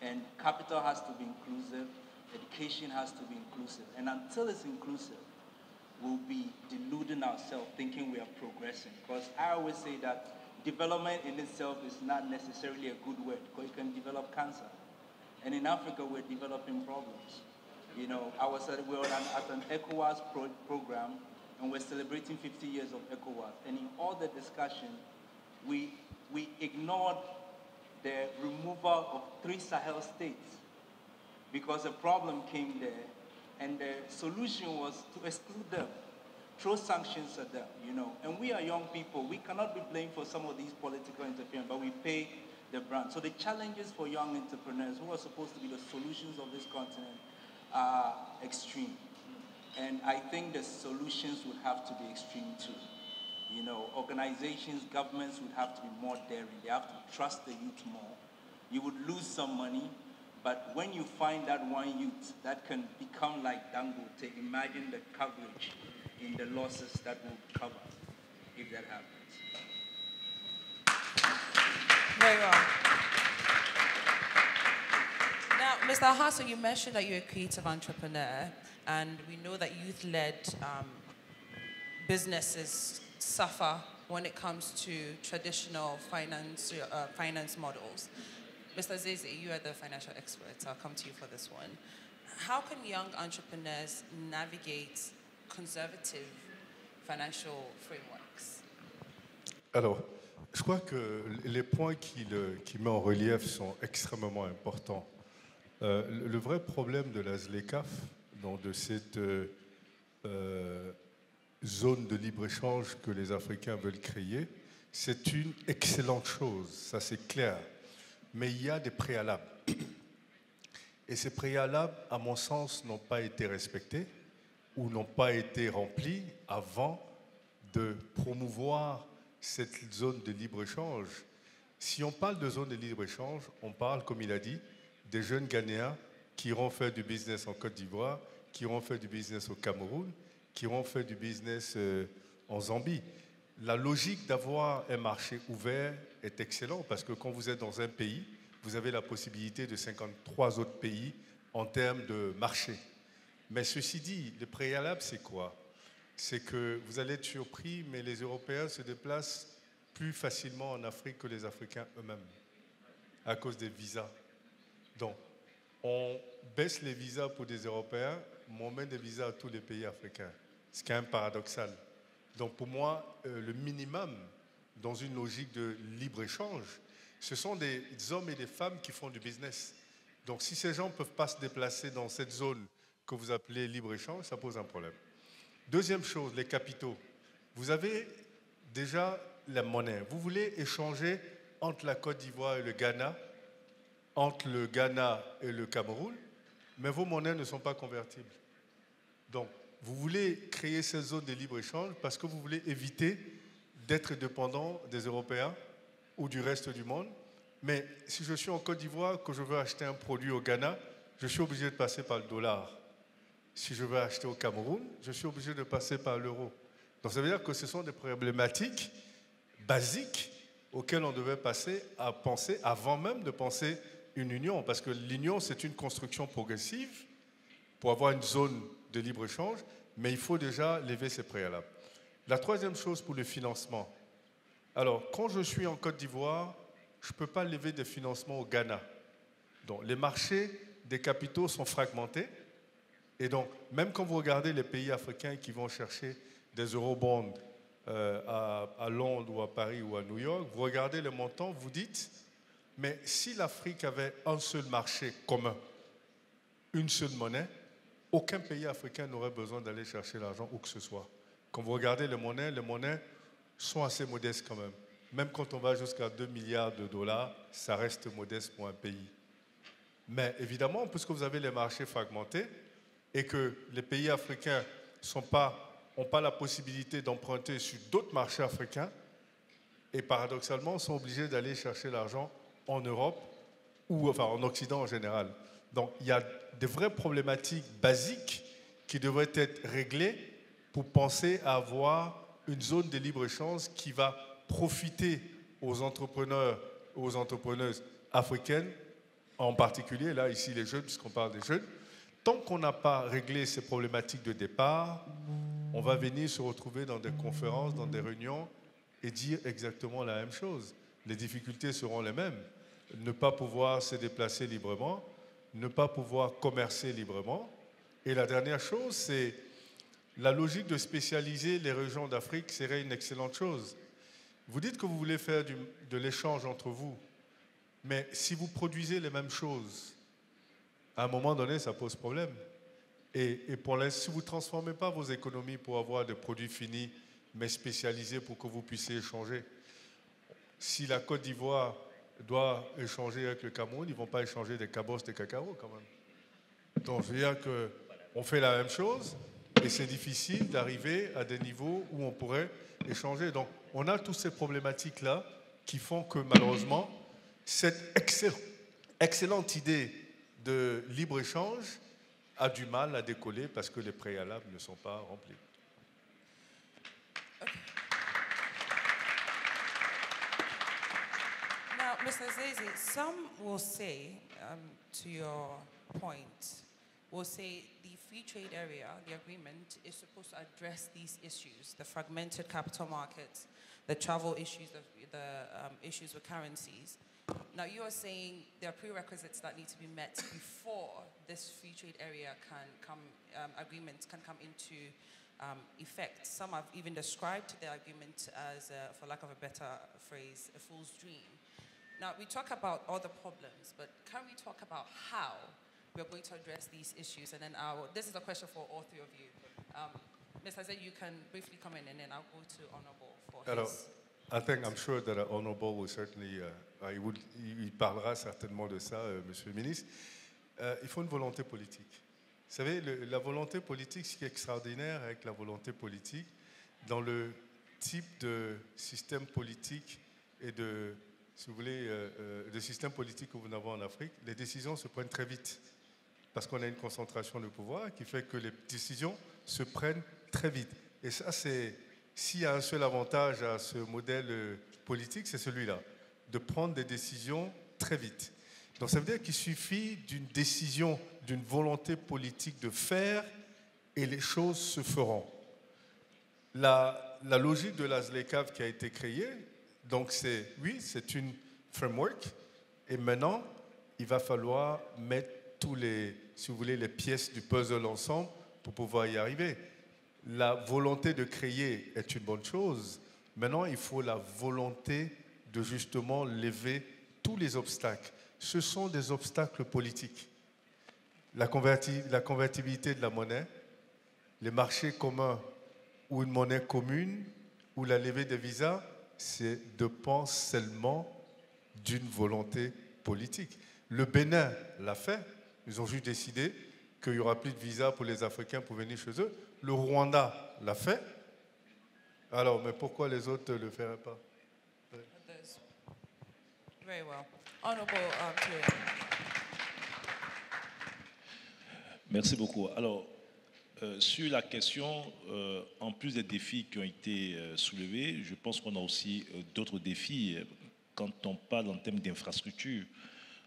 Speaker 12: And capital has to be inclusive, education has to be inclusive. And until it's inclusive, we'll be deluding ourselves thinking we are progressing. Because I always say that development in itself is not necessarily a good word, because you can develop cancer. And in Africa, we're developing problems. I was at an ECOWAS program, and we're celebrating 50 years of ECOWAS. And in all the discussion, we ignored the removal of 3 Sahel states because a problem came there, and the solution was to exclude them, throw sanctions at them, And we are young people. We cannot be blamed for some of these political interference, but we pay the brand. So the challenges for young entrepreneurs who are supposed to be the solutions of this continent are extreme. And I think the solutions would have to be extreme too. Organizations, governments would have to be more daring. They have to trust the youth more. You would lose some money, but when you find that one youth that can become like Dangote, imagine the coverage in the losses that will cover if that happens.
Speaker 9: Very well. Now, Mr. Hassan, you mentioned that you're a creative entrepreneur, and we know that youth-led businesses suffer when it comes to traditional finance models. Mr. Zeze, you are the financial expert, so I'll come to you for this one. How can young entrepreneurs navigate conservative financial frameworks?
Speaker 10: Alors, Je crois que les points qu'il met en relief sont extrêmement importants. Le vrai problème de la ZLECAf, donc de cette zone de libre-échange que les Africains veulent créer, c'est une excellente chose, ça c'est clair. Mais il y a des préalables. Et ces préalables, à mon sens, n'ont pas été respectés ou n'ont pas été remplis avant de promouvoir cette zone de libre-échange. Si on parle de zone de libre-échange, on parle, comme il a dit, des jeunes Ghanéens qui iront faire du business en Côte d'Ivoire, qui iront faire du business au Cameroun, qui iront faire du business en Zambie. La logique d'avoir un marché ouvert est excellente parce que quand vous êtes dans un pays, vous avez la possibilité de 53 autres pays en termes de marché. Mais ceci dit, le préalable, c'est quoi? C'est que vous allez être surpris, mais les Européens se déplacent plus facilement en Afrique que les Africains eux-mêmes, à cause des visas. Donc, on baisse les visas pour des Européens, mais on met des visas à tous les pays africains. C'est quand même paradoxal. Donc, pour moi, le minimum, dans une logique de libre-échange, ce sont des hommes et des femmes qui font du business. Donc, si ces gens ne peuvent pas se déplacer dans cette zone que vous appelez libre-échange, ça pose un problème. Deuxième chose, les capitaux. Vous avez déjà la monnaie. Vous voulez échanger entre la Côte d'Ivoire et le Ghana, entre le Ghana et le Cameroun, mais vos monnaies ne sont pas convertibles. Donc, vous voulez créer cette zone de libre-échange parce que vous voulez éviter d'être dépendant des Européens ou du reste du monde. Mais si je suis en Côte d'Ivoire, que je veux acheter un produit au Ghana, je suis obligé de passer par le dollar. Si je veux acheter au Cameroun, je suis obligé de passer par l'euro. Donc ça veut dire que ce sont des problématiques basiques auxquelles on devait passer à penser avant même de penser une union. Parce que l'union, c'est une construction progressive pour avoir une zone de libre-échange, mais il faut déjà lever ces préalables. La troisième chose pour le financement. Alors, quand je suis en Côte d'Ivoire, je ne peux pas lever des financements au Ghana. Donc, les marchés des capitaux sont fragmentés. Et donc, même quand vous regardez les pays africains qui vont chercher des eurobonds à Londres ou à Paris ou à New York, vous regardez les montants, vous dites, mais si l'Afrique avait un seul marché commun, une seule monnaie, aucun pays africain n'aurait besoin d'aller chercher l'argent où que ce soit. Quand vous regardez les monnaies sont assez modestes quand même. Même quand on va jusqu'à 2 milliards de dollars, ça reste modeste pour un pays. Mais évidemment, puisque vous avez les marchés fragmentés et que les pays africains n'ont pas la possibilité d'emprunter sur d'autres marchés africains, et paradoxalement, sont obligés d'aller chercher l'argent en Europe ou enfin en Occident en général. Donc il y a des vraies problématiques basiques qui devraient être réglées pour penser à avoir une zone de libre-échange qui va profiter aux entrepreneurs, aux entrepreneuses africaines, en particulier, là, ici, les jeunes, puisqu'on parle des jeunes. Tant qu'on n'a pas réglé ces problématiques de départ, on va venir se retrouver dans des conférences, dans des réunions et dire exactement la même chose. Les difficultés seront les mêmes. Ne pas pouvoir se déplacer librement, ne pas pouvoir commercer librement. Et la dernière chose, c'est la logique de spécialiser les régions d'Afrique serait une excellente chose. Vous dites que vous voulez faire de l'échange entre vous, mais si vous produisez les mêmes choses, à un moment donné, ça pose problème. Et si vous ne transformez pas vos économies pour avoir des produits finis, mais spécialisés pour que vous puissiez échanger, si la Côte d'Ivoire doit échanger avec le Cameroun, ils ne vont pas échanger des cabosses de cacao quand même. Donc, je veux dire qu'on fait la même chose et c'est difficile d'arriver à des niveaux où on pourrait échanger. Donc, on a toutes ces problématiques-là qui font que malheureusement, cette excellente idée de libre-échange a du mal à décoller parce que les préalables ne sont pas remplis.
Speaker 9: Now, Mr. Zeze, some will say, to your point, will say the free trade area, the agreement, is supposed to address these issues, the fragmented capital markets, the travel issues, the issues with currencies. Now, you are saying there are prerequisites that need to be met before this free trade area can come, agreements can come into effect. Some have even described the argument as, for lack of a better phrase, a fool's dream. Now, we talk about all the problems, but can we talk about how we're going to address these issues? And then this is a question for all three of you. Ms. Hazet, you can briefly come in, and then I'll go to Honorable for his.
Speaker 10: I'm sure that Honorable will certainly, il parlera certainement de ça, Monsieur le Ministre. Il faut une volonté politique. Vous savez, la volonté politique, ce qui est extraordinaire avec la volonté politique, dans le type de système politique et de, si vous voulez, de système politique que nous avons en Afrique, les décisions se prennent très vite. Parce qu'on a une concentration de pouvoir qui fait que les décisions se prennent très vite. Et ça, s'il y a un seul avantage à ce modèle politique, c'est celui-là, de prendre des décisions très vite. Donc ça veut dire qu'il suffit d'une décision, d'une volonté politique de faire et les choses se feront. La logique de la ZLECAf qui a été créée, donc c'est une framework et maintenant il va falloir mettre tous les, si vous voulez, les pièces du puzzle ensemble pour pouvoir y arriver. La volonté de créer est une bonne chose. Maintenant, il faut la volonté de justement lever tous les obstacles. Ce sont des obstacles politiques. La convertibilité de la monnaie, les marchés communs ou une monnaie commune ou la levée des visas, c'est dépend seulement d'une volonté politique. Le Bénin l'a fait. Ils ont juste décidé qu'il n'y aura plus de visa pour les Africains pour venir chez eux. Le Rwanda l'a fait. Alors, mais pourquoi les autres ne le feraient pas?
Speaker 9: Very well. Honorable
Speaker 11: Merci beaucoup. Alors, sur la question, en plus des défis qui ont été soulevés, je pense qu'on a aussi d'autres défis quand on parle en termes d'infrastructure.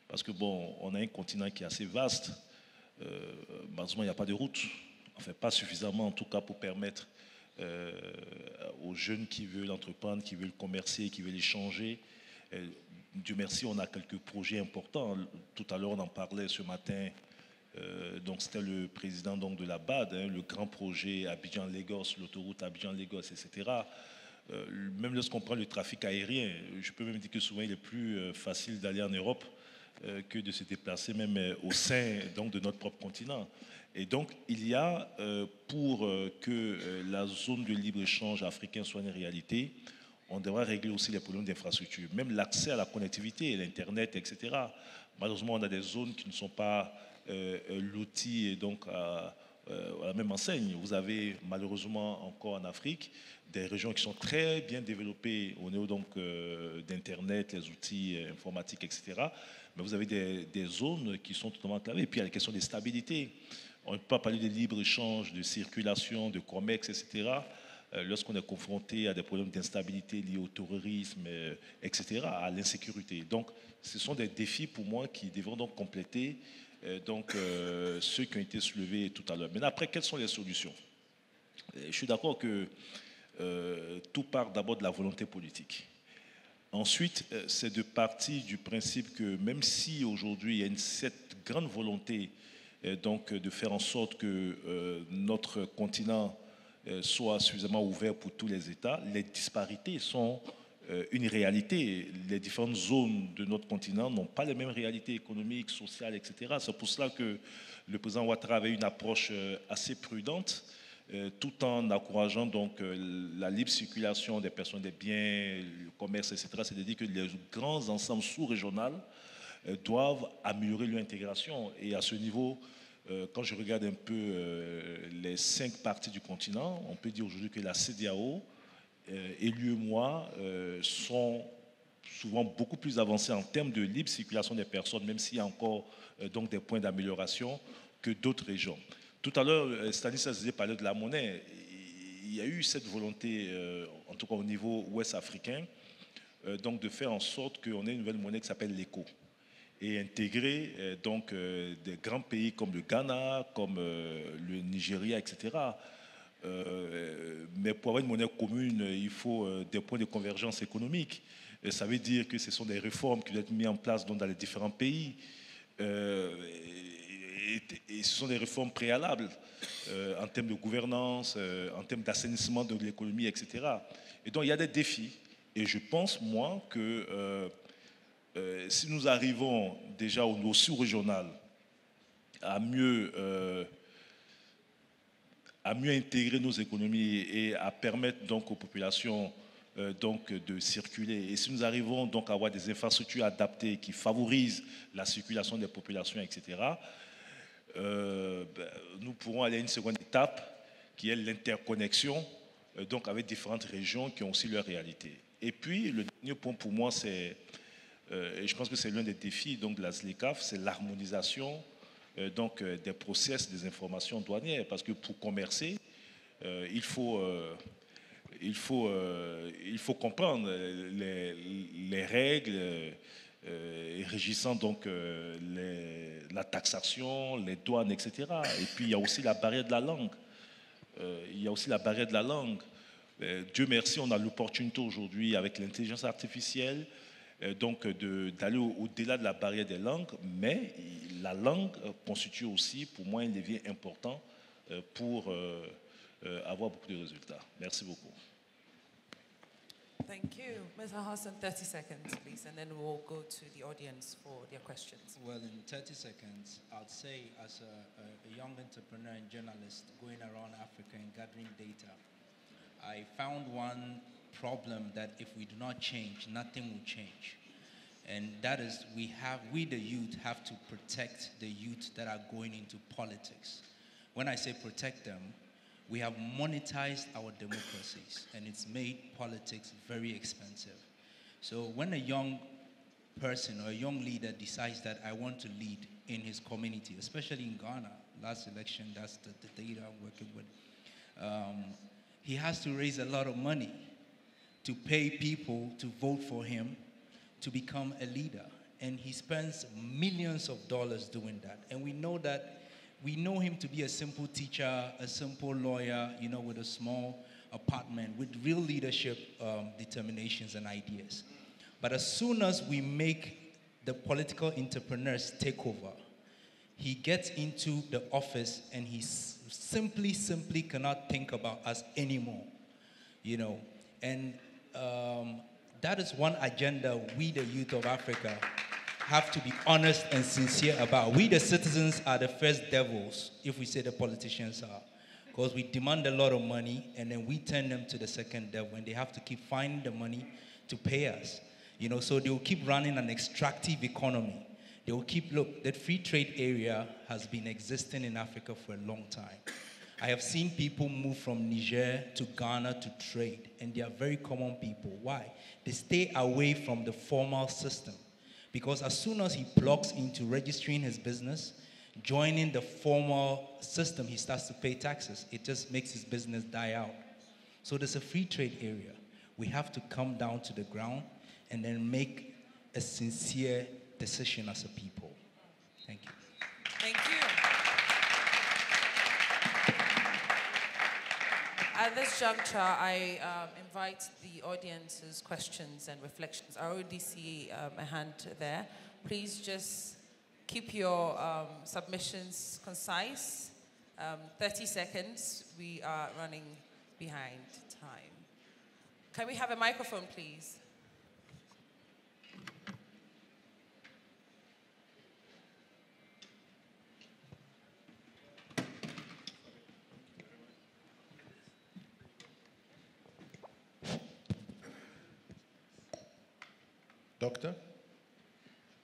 Speaker 11: Parce que, bon, on a un continent qui est assez vaste. Malheureusement, il n'y a pas de route. Enfin, pas suffisamment, en tout cas, pour permettre aux jeunes qui veulent entreprendre, qui veulent commercer, qui veulent échanger. Dieu merci, on a quelques projets importants. Tout à l'heure, on en parlait ce matin. Donc, c'était le président donc, de la BAD, le grand projet Abidjan-Lagos, l'autoroute Abidjan-Lagos, etc. Même lorsqu'on prend le trafic aérien, je peux même dire que souvent, il est plus facile d'aller en Europe que de se déplacer même au sein donc, de notre propre continent. Et donc, il y a, pour que la zone de libre-échange africaine soit une réalité, on devra régler aussi les problèmes d'infrastructure, même l'accès à la connectivité, l'Internet, etc. Malheureusement, on a des zones qui ne sont pas loties donc, à la même enseigne. Vous avez malheureusement encore en Afrique des régions qui sont très bien développées au niveau d'Internet, les outils informatiques, etc. Mais vous avez des zones qui sont totalement enclavées. Et puis il y a la question des stabilités. On ne peut pas parler de libre-échange, de circulation, de commerce, etc. Lorsqu'on est confronté à des problèmes d'instabilité liés au terrorisme, etc., à l'insécurité. Donc, ce sont des défis pour moi qui devront donc compléter ceux qui ont été soulevés tout à l'heure. Maintenant, après, quelles sont les solutions? Je suis d'accord que tout part d'abord de la volonté politique. Ensuite, c'est de partir du principe que même si aujourd'hui il y a cette grande volonté de faire en sorte que notre continent soit suffisamment ouvert pour tous les États, les disparités sont une réalité. Les différentes zones de notre continent n'ont pas les mêmes réalités économiques, sociales, etc. C'est pour cela que le président Ouattara avait une approche assez prudente, tout en encourageant donc la libre circulation des personnes, des biens, le commerce, etc. C'est-à-dire que les grands ensembles sous-régionaux doivent améliorer leur intégration. Et à ce niveau, quand je regarde un peu les 5 parties du continent, on peut dire aujourd'hui que la CEDEAO et l'UEMOA sont souvent beaucoup plus avancés en termes de libre circulation des personnes, même s'il y a encore donc des points d'amélioration que d'autres régions. Tout à l'heure, Stanislas parlait de la monnaie. Il y a eu cette volonté, en tout cas au niveau ouest africain, donc de faire en sorte qu'on ait une nouvelle monnaie qui s'appelle l'ECO et intégrer des grands pays comme le Ghana, comme le Nigeria, etc. Mais pour avoir une monnaie commune, il faut des points de convergence économique. Et ça veut dire que ce sont des réformes qui doivent être mises en place dans les différents pays. et ce sont des réformes préalables en termes de gouvernance, en termes d'assainissement de l'économie, etc. Et donc il y a des défis. Et je pense, moi, que si nous arrivons déjà au niveau sous-régional à mieux intégrer nos économies et à permettre donc aux populations donc de circuler. Et si nous arrivons donc à avoir des infrastructures adaptées qui favorisent la circulation des populations, etc., nous pourrons aller à une seconde étape qui est l'interconnexion donc avec différentes régions qui ont aussi leur réalité. Et puis le dernier point pour moi, c'est, et je pense que c'est l'un des défis donc de la ZLECAf, c'est l'harmonisation donc des process des informations douanières, parce que pour commercer, il faut comprendre les règles régissant donc la taxation, les douanes, etc. Et puis il y a aussi la barrière de la langue. Dieu merci, on a l'opportunité aujourd'hui avec l'intelligence artificielle donc d'aller au-delà de la barrière des langues, mais la langue constitue aussi pour moi un levier important pour avoir beaucoup de résultats. Merci beaucoup.
Speaker 9: Thank you. Mr. Hassan, 30 seconds, please, and then we'll go to the audience for their questions.
Speaker 13: Well, in 30 seconds, I'd say as a young entrepreneur and journalist going around Africa and gathering data, I found one problem that if we do not change, nothing will change. And that is we the youth have to protect the youth that are going into politics. When I say protect them, we have monetized our democracies, and it's made politics very expensive. So when a young person or a young leader decides that I want to lead in his community, especially in Ghana, last election, that's the data I'm working with, he has to raise a lot of money to pay people to vote for him to become a leader. And he spends millions of dollars doing that. And we know him to be a simple teacher, a simple lawyer, you know, with a small apartment, with real leadership determinations and ideas. But as soon as we make the political entrepreneurs take over, he gets into the office and he simply cannot think about us anymore, you know. And that is one agenda we, the youth of Africa, have to be honest and sincere about. We, the citizens, are the first devils, if we say the politicians are. Because we demand a lot of money, and then we turn them to the second devil, and they have to keep finding the money to pay us. You know, so they will keep running an extractive economy. They will keep, look, that free trade area has been existing in Africa for a long time. I have seen people move from Niger to Ghana to trade, and they are very common people. Why? They stay away from the formal system. Because as soon as he plugs into registering his business, joining the formal system, he starts to pay taxes. It just makes his business die out. So there's a free trade area. We have to come down to the ground and then make a sincere decision as a people. Thank you.
Speaker 9: Thank you. At this juncture, I invite the audience's questions and reflections. I already see a hand there. Please just keep your submissions concise. 30 seconds. We are running behind time. Can we have a microphone, please?
Speaker 14: Doctor?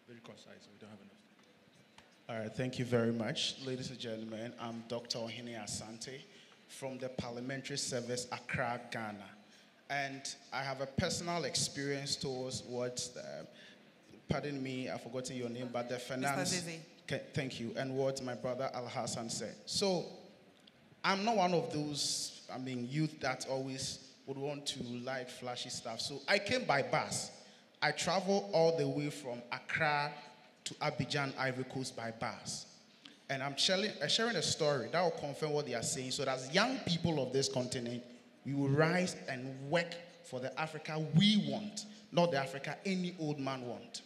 Speaker 14: Very concise, we don't have enough time. All right, thank you very much. Ladies and gentlemen, I'm Dr. Ohene Asante from the Parliamentary Service, Accra, Ghana. And I have a personal experience towards what, pardon me, I've forgotten your name, but the finance. Thank you, and what my brother Al Hassan said. So, I'm not one of those, youth that always would want to like flashy stuff. So, I came by bus. I travel all the way from Accra to Abidjan, Ivory Coast by bus. And I'm sharing a story that will confirm what they are saying. So that as young people of this continent, we will rise and work for the Africa we want, not the Africa any old man want.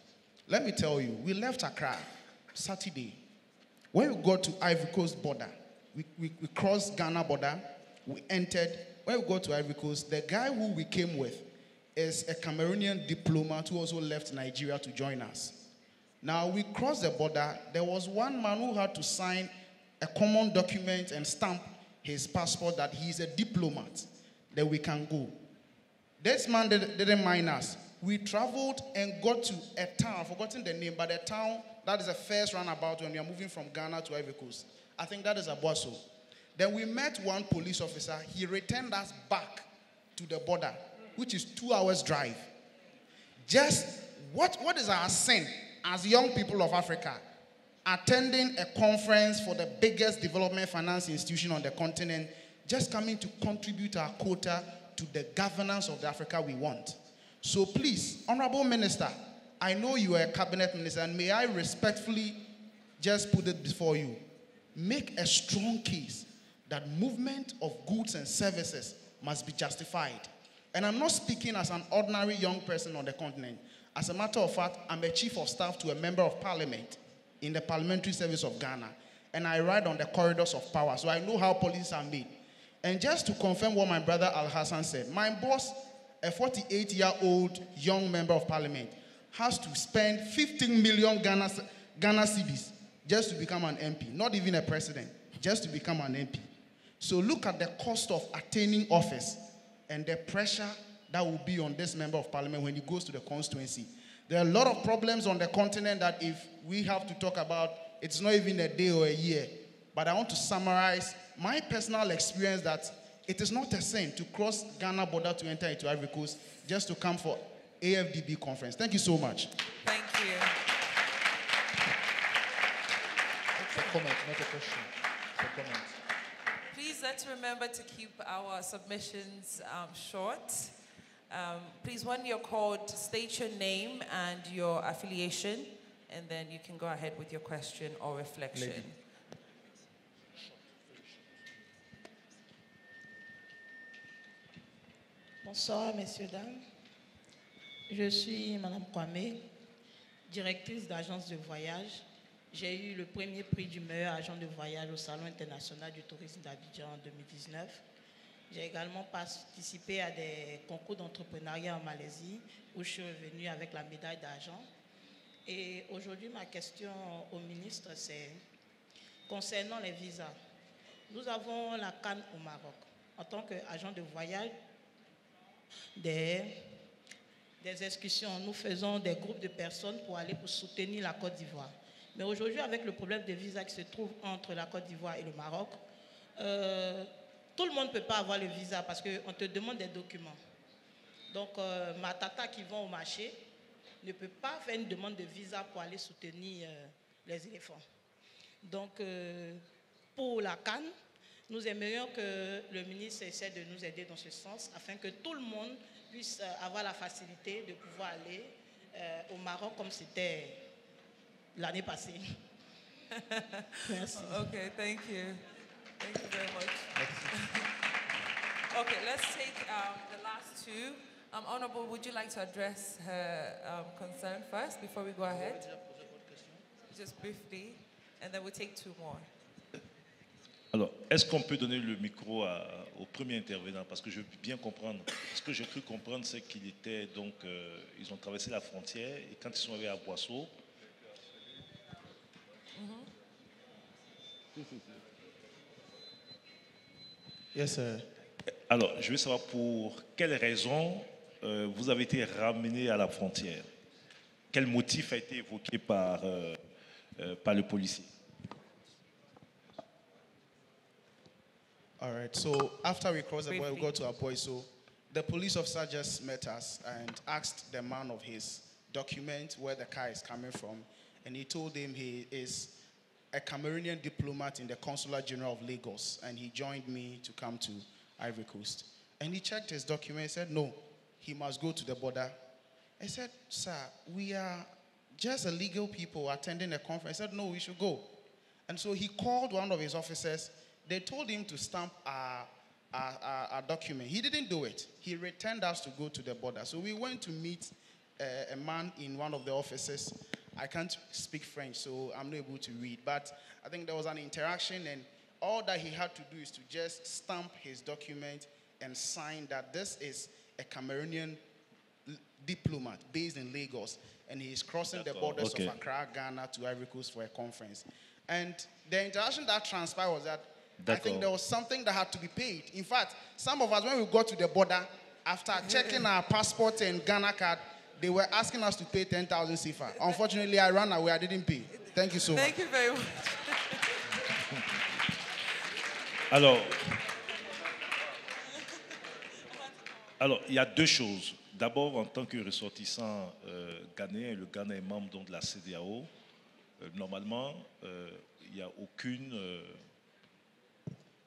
Speaker 14: Let me tell you, we left Accra Saturday. When we got to Ivory Coast border, we crossed Ghana border, we entered. When we got to Ivory Coast, the guy who we came with is a Cameroonian diplomat who also left Nigeria to join us. Now, we crossed the border. There was one man who had to sign a common document and stamp his passport that he's a diplomat, that we can go. This man didn't mind us. We traveled and got to a town, I've forgotten the name, but a town that is the first roundabout when we are moving from Ghana to Ivory Coast. I think that is Aboaso. Then we met one police officer. He returned us back to the border, which is 2 hours drive. Just what is our sin as young people of Africa? Attending a conference for the biggest development finance institution on the continent, just coming to contribute our quota to the governance of the Africa we want. So please, Honorable Minister, I know you are a cabinet minister, and may I respectfully just put it before you. Make a strong case that movement of goods and services must be justified. And I'm not speaking as an ordinary young person on the continent. As a matter of fact, I'm a chief of staff to a member of parliament in the Parliamentary Service of Ghana. And I ride on the corridors of power, so I know how policies are made. And just to confirm what my brother Al Hassan said, my boss, a 48-year-old young member of parliament, has to spend 15 million Ghana cedis just to become an MP. Not even a president, just to become an MP. So look at the cost of attaining office and the pressure that will be on this member of parliament when he goes to the constituency. There are a lot of problems on the continent that if we have to talk about, it's not even a day or a year. But I want to summarize my personal experience that it is not a sin to cross Ghana border to enter into Ivory Coast just to come for AFDB conference. Thank you so much.
Speaker 9: Thank you.
Speaker 15: It's a comment, not a question. It's a comment.
Speaker 9: Please let's remember to keep our submissions short. Please, when you're called, state your name and your affiliation, and then you can go ahead with your question or reflection.
Speaker 15: Lady.
Speaker 5: Bonsoir, messieurs, dames. Je suis Madame Kwame, directrice d'agence de voyage. J'ai eu le premier prix du meilleur agent de voyage au Salon international du tourisme d'Abidjan en 2019. J'ai également participé à des concours d'entrepreneuriat en Malaisie où je suis revenue avec la médaille d'argent. Et aujourd'hui, ma question au ministre, c'est concernant les visas. Nous avons la CAN au Maroc. En tant qu'agent de voyage, des excursions, nous faisons des groupes de personnes pour aller pour soutenir la Côte d'Ivoire. Mais aujourd'hui, avec le problème de visa qui se trouve entre la Côte d'Ivoire et le Maroc, tout le monde ne peut pas avoir le visa parce qu'on te demande des documents. Donc, ma tata qui vend au marché ne peut pas faire une demande de visa pour aller soutenir les éléphants. Donc, pour la CAN, nous aimerions que le ministre essaie de nous aider dans ce sens afin que tout le monde puisse avoir la facilité de pouvoir aller au Maroc comme c'était l'année passée. Merci.
Speaker 9: Okay, thank you. Thank you very much. Okay, let's take the last two. Honorable, would you like to address her concern first before we go ahead? Just briefly, and then we'll take two more.
Speaker 11: Alors, est-ce qu'on peut donner le micro au premier intervenant? Parce que je veux bien comprendre. Ce que j'ai cru comprendre, c'est qu'ils étaient donc, ils ont traversé la frontière et quand ils sont arrivés à Boisseau.
Speaker 14: Yes, sir.
Speaker 11: Alors, je veux savoir pour quelles raisons vous avez été ramené à la frontière. Quel motif a été évoqué par le policier?
Speaker 14: All right, so after we crossed the border, we go to Aboiso. The police officer just met us and asked the man of his document where the car is coming from. And he told him he is a Cameroonian diplomat in the Consular General of Lagos. And he joined me to come to Ivory Coast. And he checked his document and said, no, he must go to the border. I said, sir, we are just a legal people attending a conference. I said, no, we should go. And so he called one of his officers. They told him to stamp our document. He didn't do it. He returned us to go to the border. So we went to meet a man in one of the offices. I can't speak French, so I'm not able to read. But I think there was an interaction, and all that he had to do is to just stamp his document and sign that this is a Cameroonian diplomat based in Lagos, and he is crossing the borders of Accra, Ghana to Ivory Coast for a conference. And the interaction that transpired was that I think there was something that had to be paid. In fact, some of us, when we got to the border, after checking our passport and Ghana card, they were asking us to pay 10,000 CFA. Unfortunately, I ran away. I didn't pay. Thank you so much.
Speaker 9: Thank you very much.
Speaker 11: Alors, il y a deux choses. D'abord, en tant que ressortissant ghanéen, le Ghana est membre donc, de la CEDEAO. Normalement, il n'y a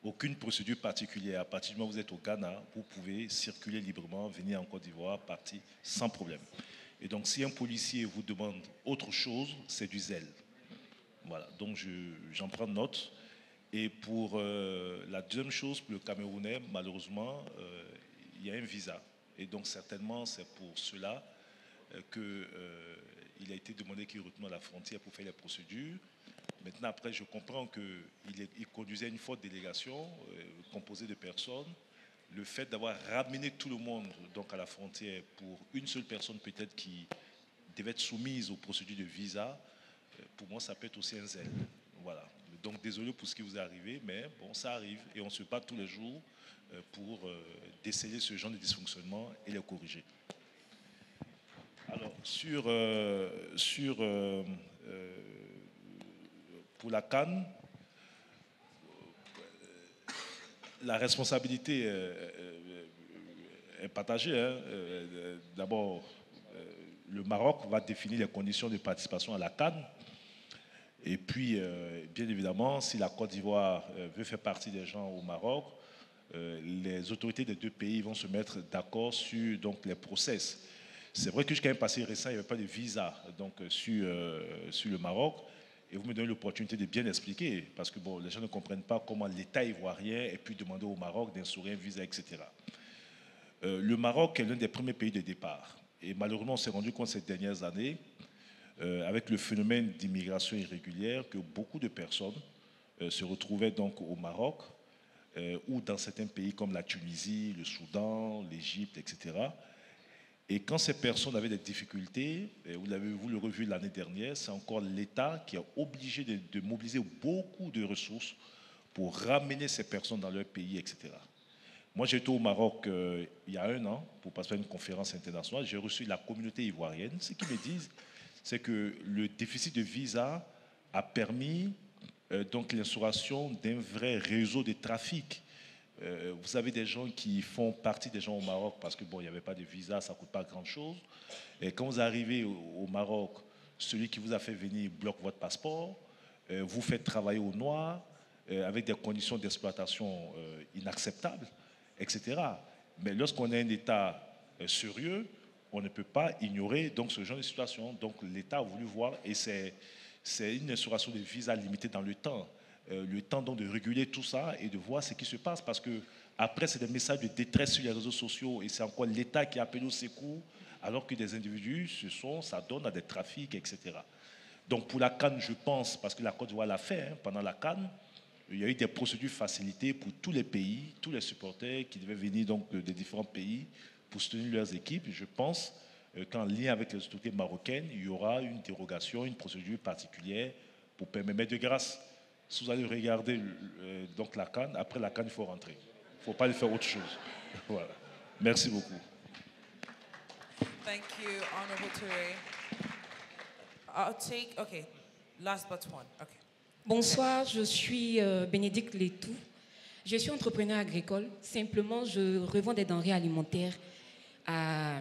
Speaker 11: aucune procédure particulière. À partir du moment où vous êtes au Ghana, vous pouvez circuler librement, venir en Côte d'Ivoire, partir sans problème. Et donc, si un policier vous demande autre chose, c'est du zèle. Voilà, donc j'en prends note. Et pour la deuxième chose, pour le Camerounais, malheureusement, il y a un visa. Et donc, certainement, c'est pour cela qu'il a été demandé qu'il retourne à la frontière pour faire les procédures. Maintenant, après, je comprends qu'il conduisait une forte délégation composée de personnes. Le fait d'avoir ramené tout le monde donc, à la frontière pour une seule personne peut-être qui devait être soumise aux procédures de visa, pour moi, ça peut être aussi un zèle. Voilà. Donc, désolé pour ce qui vous est arrivé, mais bon, ça arrive. Et on se bat tous les jours pour déceler ce genre de dysfonctionnement et les corriger. Alors, pour la CAN, la responsabilité est partagée. Hein. D'abord, le Maroc va définir les conditions de participation à la CAN. Et puis, bien évidemment, si la Côte d'Ivoire veut faire partie des gens au Maroc, les autorités des deux pays vont se mettre d'accord sur donc, les process. C'est vrai que jusqu'à un passé récent, il n'y avait pas de visa donc, sur le Maroc. Et vous me donnez l'opportunité de bien expliquer, parce que bon, les gens ne comprennent pas comment l'État ivoirien ait pu demander au Maroc d'instaurer un visa, etc. Le Maroc est l'un des premiers pays de départ. Et malheureusement, on s'est rendu compte ces dernières années, avec le phénomène d'immigration irrégulière, que beaucoup de personnes se retrouvaient donc au Maroc, ou dans certains pays comme la Tunisie, le Soudan, l'Égypte, etc. Et quand ces personnes avaient des difficultés, vous le revu l'année dernière, c'est encore l'État qui est obligé de mobiliser beaucoup de ressources pour ramener ces personnes dans leur pays, etc. Moi, j'étais au Maroc il y a 1 an pour passer à une conférence internationale. J'ai reçu la communauté ivoirienne. Ce qu'ils me disent, c'est que le déficit de visa a permis donc l'instauration d'un vrai réseau de trafic. Vous avez des gens qui font partie des gens au Maroc parce que bon, il n'y avait pas de visa, ça ne coûte pas grand-chose. Et quand vous arrivez au Maroc, celui qui vous a fait venir bloque votre passeport, vous faites travailler au noir, avec des conditions d'exploitation inacceptables, etc. Mais lorsqu'on a un État sérieux, on ne peut pas ignorer donc, ce genre de situation. Donc l'État a voulu voir, et c'est une instauration de visa limitée dans le temps donc de réguler tout ça et de voir ce qui se passe, parce que après c'est des messages de détresse sur les réseaux sociaux et c'est encore l'État qui appelle au secours alors que des individus ça donne à des trafics, etc. Donc pour la CAN, je pense, parce que la Côte d'Ivoire l'a fait pendant la CAN, il y a eu des procédures facilitées pour tous les pays, tous les supporters qui devaient venir donc des différents pays pour soutenir leurs équipes. Je pense qu'en lien avec les autorités marocaines, il y aura une dérogation, une procédure particulière pour permettre de grâce. Si vous allez regarder donc la CAN, après la CAN, il faut rentrer. Il ne faut pas aller faire autre chose. Voilà. Merci beaucoup.
Speaker 9: Thank you, Honorable Touré. I'll take, okay, last but one. Okay.
Speaker 16: Bonsoir, je suis Bénédicte Letou. Je suis entrepreneur agricole. Simplement, je revends des denrées alimentaires à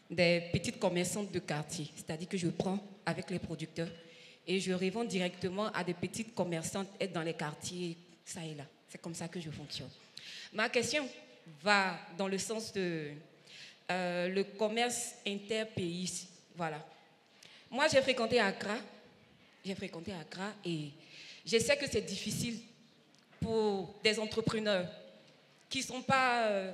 Speaker 16: des petites commerçantes de quartier. C'est-à-dire que je prends avec les producteurs et je revends directement à des petites commerçantes dans les quartiers, ça et là. C'est comme ça que je fonctionne. Ma question va dans le sens de le commerce interpays. Voilà. Moi, j'ai fréquenté Accra. Et je sais que c'est difficile pour des entrepreneurs qui ne sont pas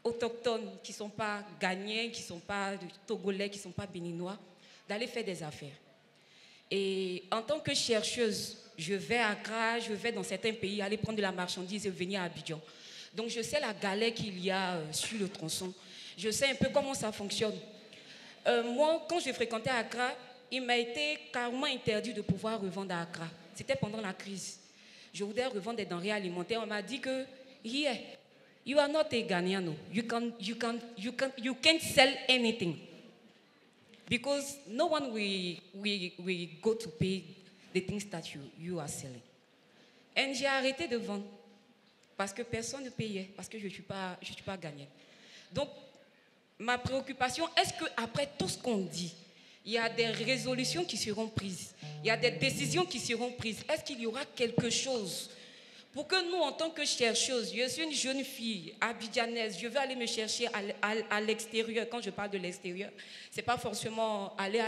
Speaker 16: autochtones, qui ne sont pas ghanéens, qui ne sont pas togolais, qui ne sont pas béninois, d'aller faire des affaires. Et en tant que chercheuse, je vais à Accra, je vais dans certains pays aller prendre de la marchandise et venir à Abidjan. Donc je sais la galère qu'il y a sur le tronçon. Je sais un peu comment ça fonctionne. Moi, quand je fréquentais Accra, il m'a été carrément interdit de pouvoir revendre à Accra. C'était pendant la crise. Je voulais revendre des denrées alimentaires. On m'a dit que, here, you are not a Ghanaian. You can't sell anything. Because no one will go to pay the things that you are selling. Et j'ai arrêté de vendre parce que personne ne payait, parce que je ne suis pas Ghanéenne. Donc, ma préoccupation, est-ce qu'après tout ce qu'on dit, il y a des résolutions qui seront prises, il y a des décisions qui seront prises, est-ce qu'il y aura quelque chose pour que nous, en tant que chercheuses, je suis une jeune fille abidjanaise, je veux aller me chercher à l'extérieur. Quand je parle de l'extérieur, ce n'est pas forcément aller,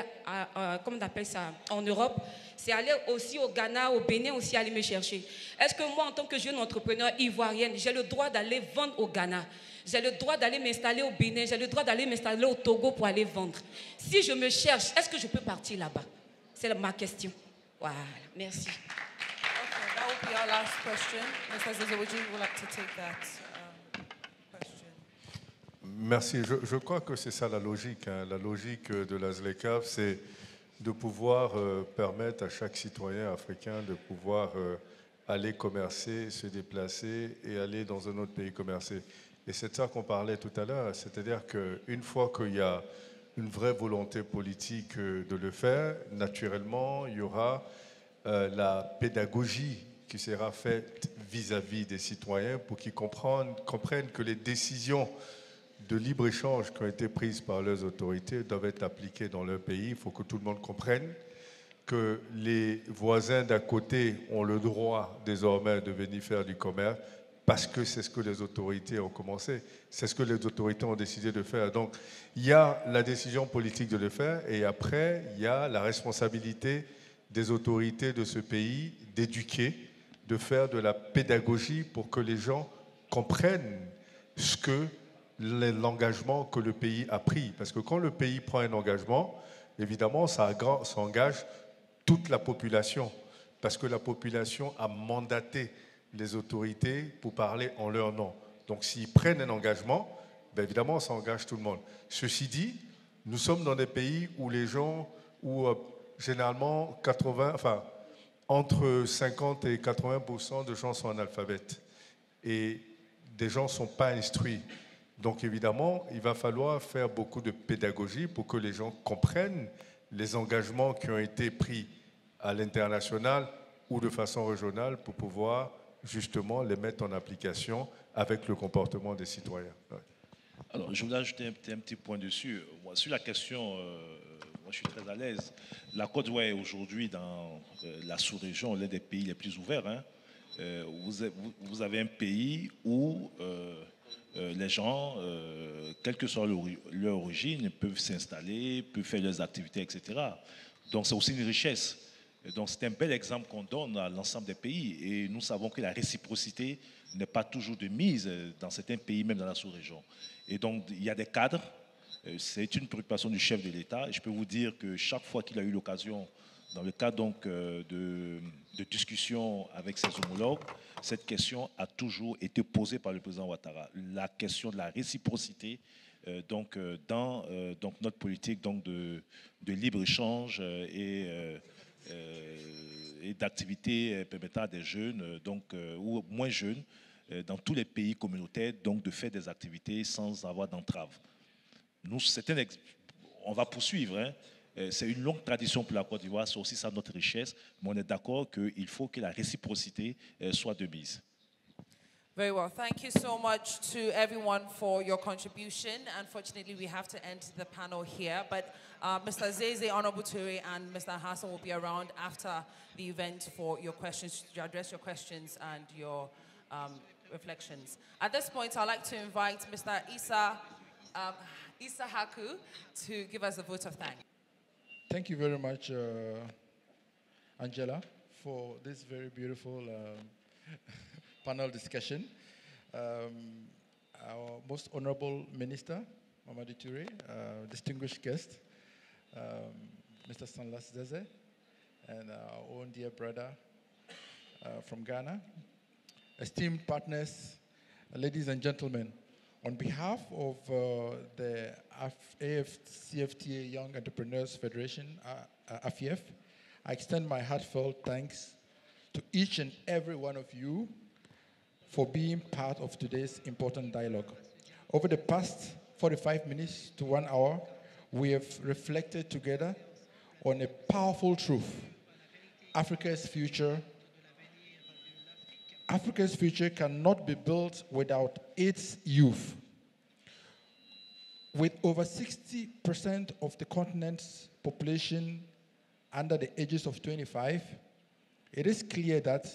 Speaker 16: comment on appelle ça, en Europe, c'est aller aussi au Ghana, au Bénin aussi, aller me chercher. Est-ce que moi, en tant que jeune entrepreneur ivoirienne, j'ai le droit d'aller vendre au Ghana? J'ai le droit d'aller m'installer au Bénin, j'ai le droit d'aller m'installer au Togo pour aller vendre. Si je me cherche, est-ce que je peux partir là-bas? C'est ma question. Voilà, merci.
Speaker 9: That will be our last question. Mr. Zeze, would you like to take that question?
Speaker 10: Merci. Je crois que c'est ça la logique. Hein. La logique de la ZLECAf, c'est de pouvoir permettre à chaque citoyen africain de pouvoir aller commercer, se déplacer et aller dans un autre pays commercer. Et c'est de ça qu'on parlait tout à l'heure. C'est-à-dire qu'une fois qu'il y a une vraie volonté politique de le faire, naturellement, il y aura la pédagogie qui sera faite vis-à-vis des citoyens pour qu'ils comprennent que les décisions de libre-échange qui ont été prises par leurs autorités doivent être appliquées dans leur pays. Il faut que tout le monde comprenne que les voisins d'à côté ont le droit désormais de venir faire du commerce parce que c'est ce que les autorités ont commencé, c'est ce que les autorités ont décidé de faire. Donc il y a la décision politique de le faire et après il y a la responsabilité des autorités de ce pays d'éduquer, de faire de la pédagogie pour que les gens comprennent l'engagement que le pays a pris. Parce que quand le pays prend un engagement, évidemment, ça engage toute la population. Parce que la population a mandaté les autorités pour parler en leur nom. Donc s'ils prennent un engagement, bien évidemment, ça engage tout le monde. Ceci dit, nous sommes dans des pays où les gens, généralement, entre 50 et 80% de gens sont analphabètes. Et des gens ne sont pas instruits. Donc évidemment, il va falloir faire beaucoup de pédagogie pour que les gens comprennent les engagements qui ont été pris à l'international ou de façon régionale pour pouvoir justement les mettre en application avec le comportement des citoyens. Ouais.
Speaker 11: Alors, je voulais ajouter un petit point dessus. Moi, sur la question, moi je suis très à l'aise. La Côte d'Ivoire est aujourd'hui dans la sous-région, l'un des pays les plus ouverts. Hein. Vous avez un pays où les gens, quelle que soit leur origine, peuvent s'installer, peuvent faire leurs activités, etc. Donc c'est aussi une richesse. Donc c'est un bel exemple qu'on donne à l'ensemble des pays. Et nous savons que la réciprocité n'est pas toujours de mise dans certains pays, même dans la sous-région. Et donc il y a des cadres. C'est une préoccupation du chef de l'État. Et je peux vous dire que chaque fois qu'il a eu l'occasion, dans le cadre donc de discussion avec ses homologues, cette question a toujours été posée par le président Ouattara. La question de la réciprocité donc notre politique donc de libre-échange et d'activités permettant à des jeunes ou moins jeunes dans tous les pays communautaires donc de faire des activités sans avoir d'entrave. Nous, on va poursuivre. Hein. C'est une longue tradition pour la Côte d'Ivoire, c'est aussi ça notre richesse, mais on est d'accord qu'il faut que la réciprocité soit de mise.
Speaker 9: Very well. Thank you so much to everyone for your contribution. Unfortunately, we have to end the panel here, but Mr. Zeze, Honorable Toure, and Mr. Hassan will be around after the event for your questions, to address your questions and your reflections. At this point, I'd like to invite Mr. Issa Haku to give us a vote of thanks.
Speaker 15: Thank you very much, Angela, for this very beautiful panel discussion. Our most honorable minister, Mamadou Toure, distinguished guest, Mr. Sanlas Zeze, and our own dear brother from Ghana. Esteemed partners, ladies and gentlemen, on behalf of the AfCFTA Young Entrepreneurs Federation, AfCF, I extend my heartfelt thanks to each and every one of you for being part of today's important dialogue. Over the past 45 minutes to 1 hour, we have reflected together on a powerful truth. Africa's future cannot be built without its youth. With over 60% of the continent's population under the ages of 25, it is clear that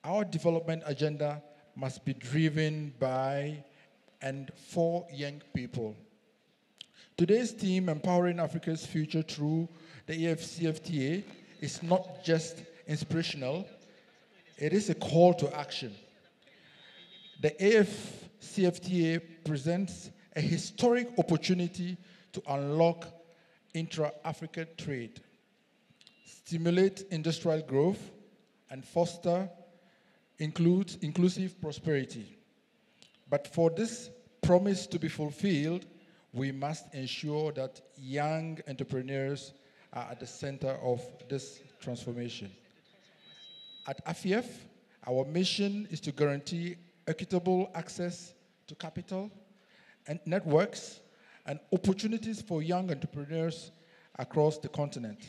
Speaker 15: our development agenda must be driven by and for young people. Today's theme, Empowering Africa's Future Through the AfCFTA, is not just inspirational, it is a call to action. The AfCFTA presents a historic opportunity to unlock intra-African trade, stimulate industrial growth, and foster inclusive prosperity. But for this promise to be fulfilled, we must ensure that young entrepreneurs are at the center of this transformation. At AfCF, our mission is to guarantee equitable access to capital and networks and opportunities for young entrepreneurs across the continent.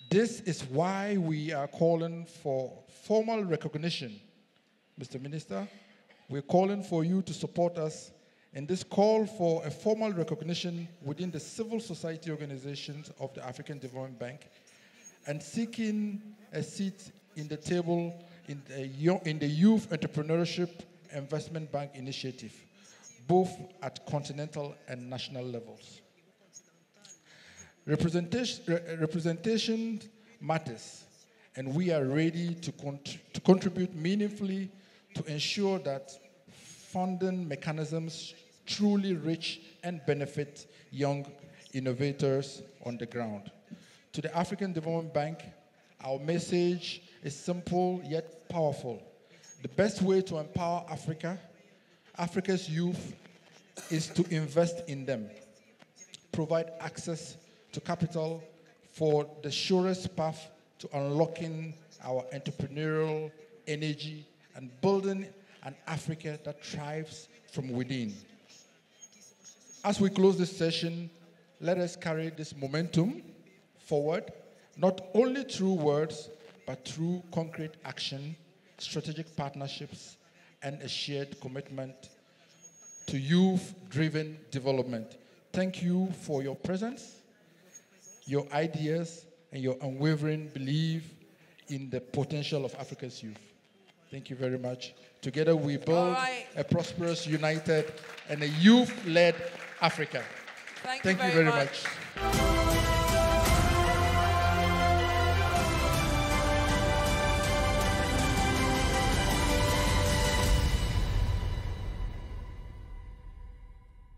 Speaker 15: This is why we are calling for formal recognition. Mr. Minister, we're calling for you to support us in this call for a formal recognition within the civil society organizations of the African Development Bank and seeking a seat in the table in the Youth Entrepreneurship Investment Bank Initiative, both at continental and national levels. Representation matters, and we are ready to contribute meaningfully to ensure that funding mechanisms truly reach and benefit young innovators on the ground. To the African Development Bank, our message is simple yet powerful. The best way to empower Africa's youth, is to invest in them, provide access to capital for the surest path to unlocking our entrepreneurial energy and building an Africa that thrives from within. As we close this session, let us carry this momentum forward, not only through words, but through concrete action, strategic partnerships, and a shared commitment to youth-driven development. Thank you for your presence, your ideas, and your unwavering belief in the potential of Africa's youth. Thank you very much. Together we build a prosperous, united, and a youth-led Africa.
Speaker 9: Thank you very much.